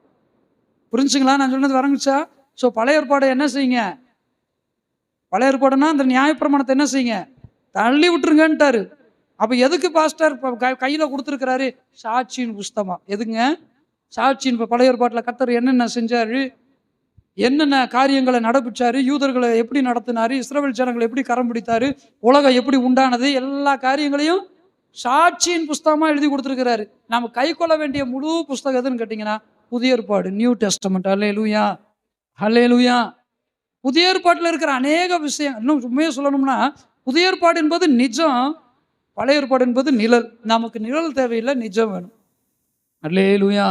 [SPEAKER 2] புரிஞ்சுங்களா நான் சொன்னது? வரங்குச்சா? ஸோ பழைய ஏற்பாடை என்ன செய்யுங்க? பழைய ஏற்பாடுனா அந்த நியாயப்பிரமாணத்தை என்ன செய்யுங்க? தள்ளி விட்டுருங்கன்ட்டாரு. அப்போ எதுக்கு பாஸ்டர் கையில் கொடுத்துருக்கிறாரு? சாட்சியின் புஸ்தகம். எதுங்க? சாட்சியின். இப்போ பழைய ஏற்பாட்டில் கர்த்தர் என்னென்ன செஞ்சாரு, என்னென்ன காரியங்களை நடப்பிச்சாரு, யூதர்களை எப்படி நடத்தினாரு, இஸ்ரவேல் ஜனங்களை எப்படி கரம் பிடித்தாரு, உலகம் எப்படி உண்டானது, எல்லா காரியங்களையும் சாட்சியின் புஸ்தகமாக எழுதி கொடுத்துருக்கிறாரு. நம்ம கை கொள்ள வேண்டிய முழு புஸ்தகம் எதுன்னு கேட்டிங்கன்னா புதிய ஏற்பாடு, நியூ டெஸ்டமெண்ட். அல்லேலூயா, அல்லேலூயா. புதிய ஏற்பாட்டில் இருக்கிற அநேக விஷயம், இன்னும் உண்மையாக சொல்லணும்னா, புதிய ஏற்பாடு என்பது நிஜம், பழைய ஏற்பாடு என்பது நிழல். நமக்கு நிழல் தேவையில்லை, நிஜம் வேணும். அல்லேலூயா.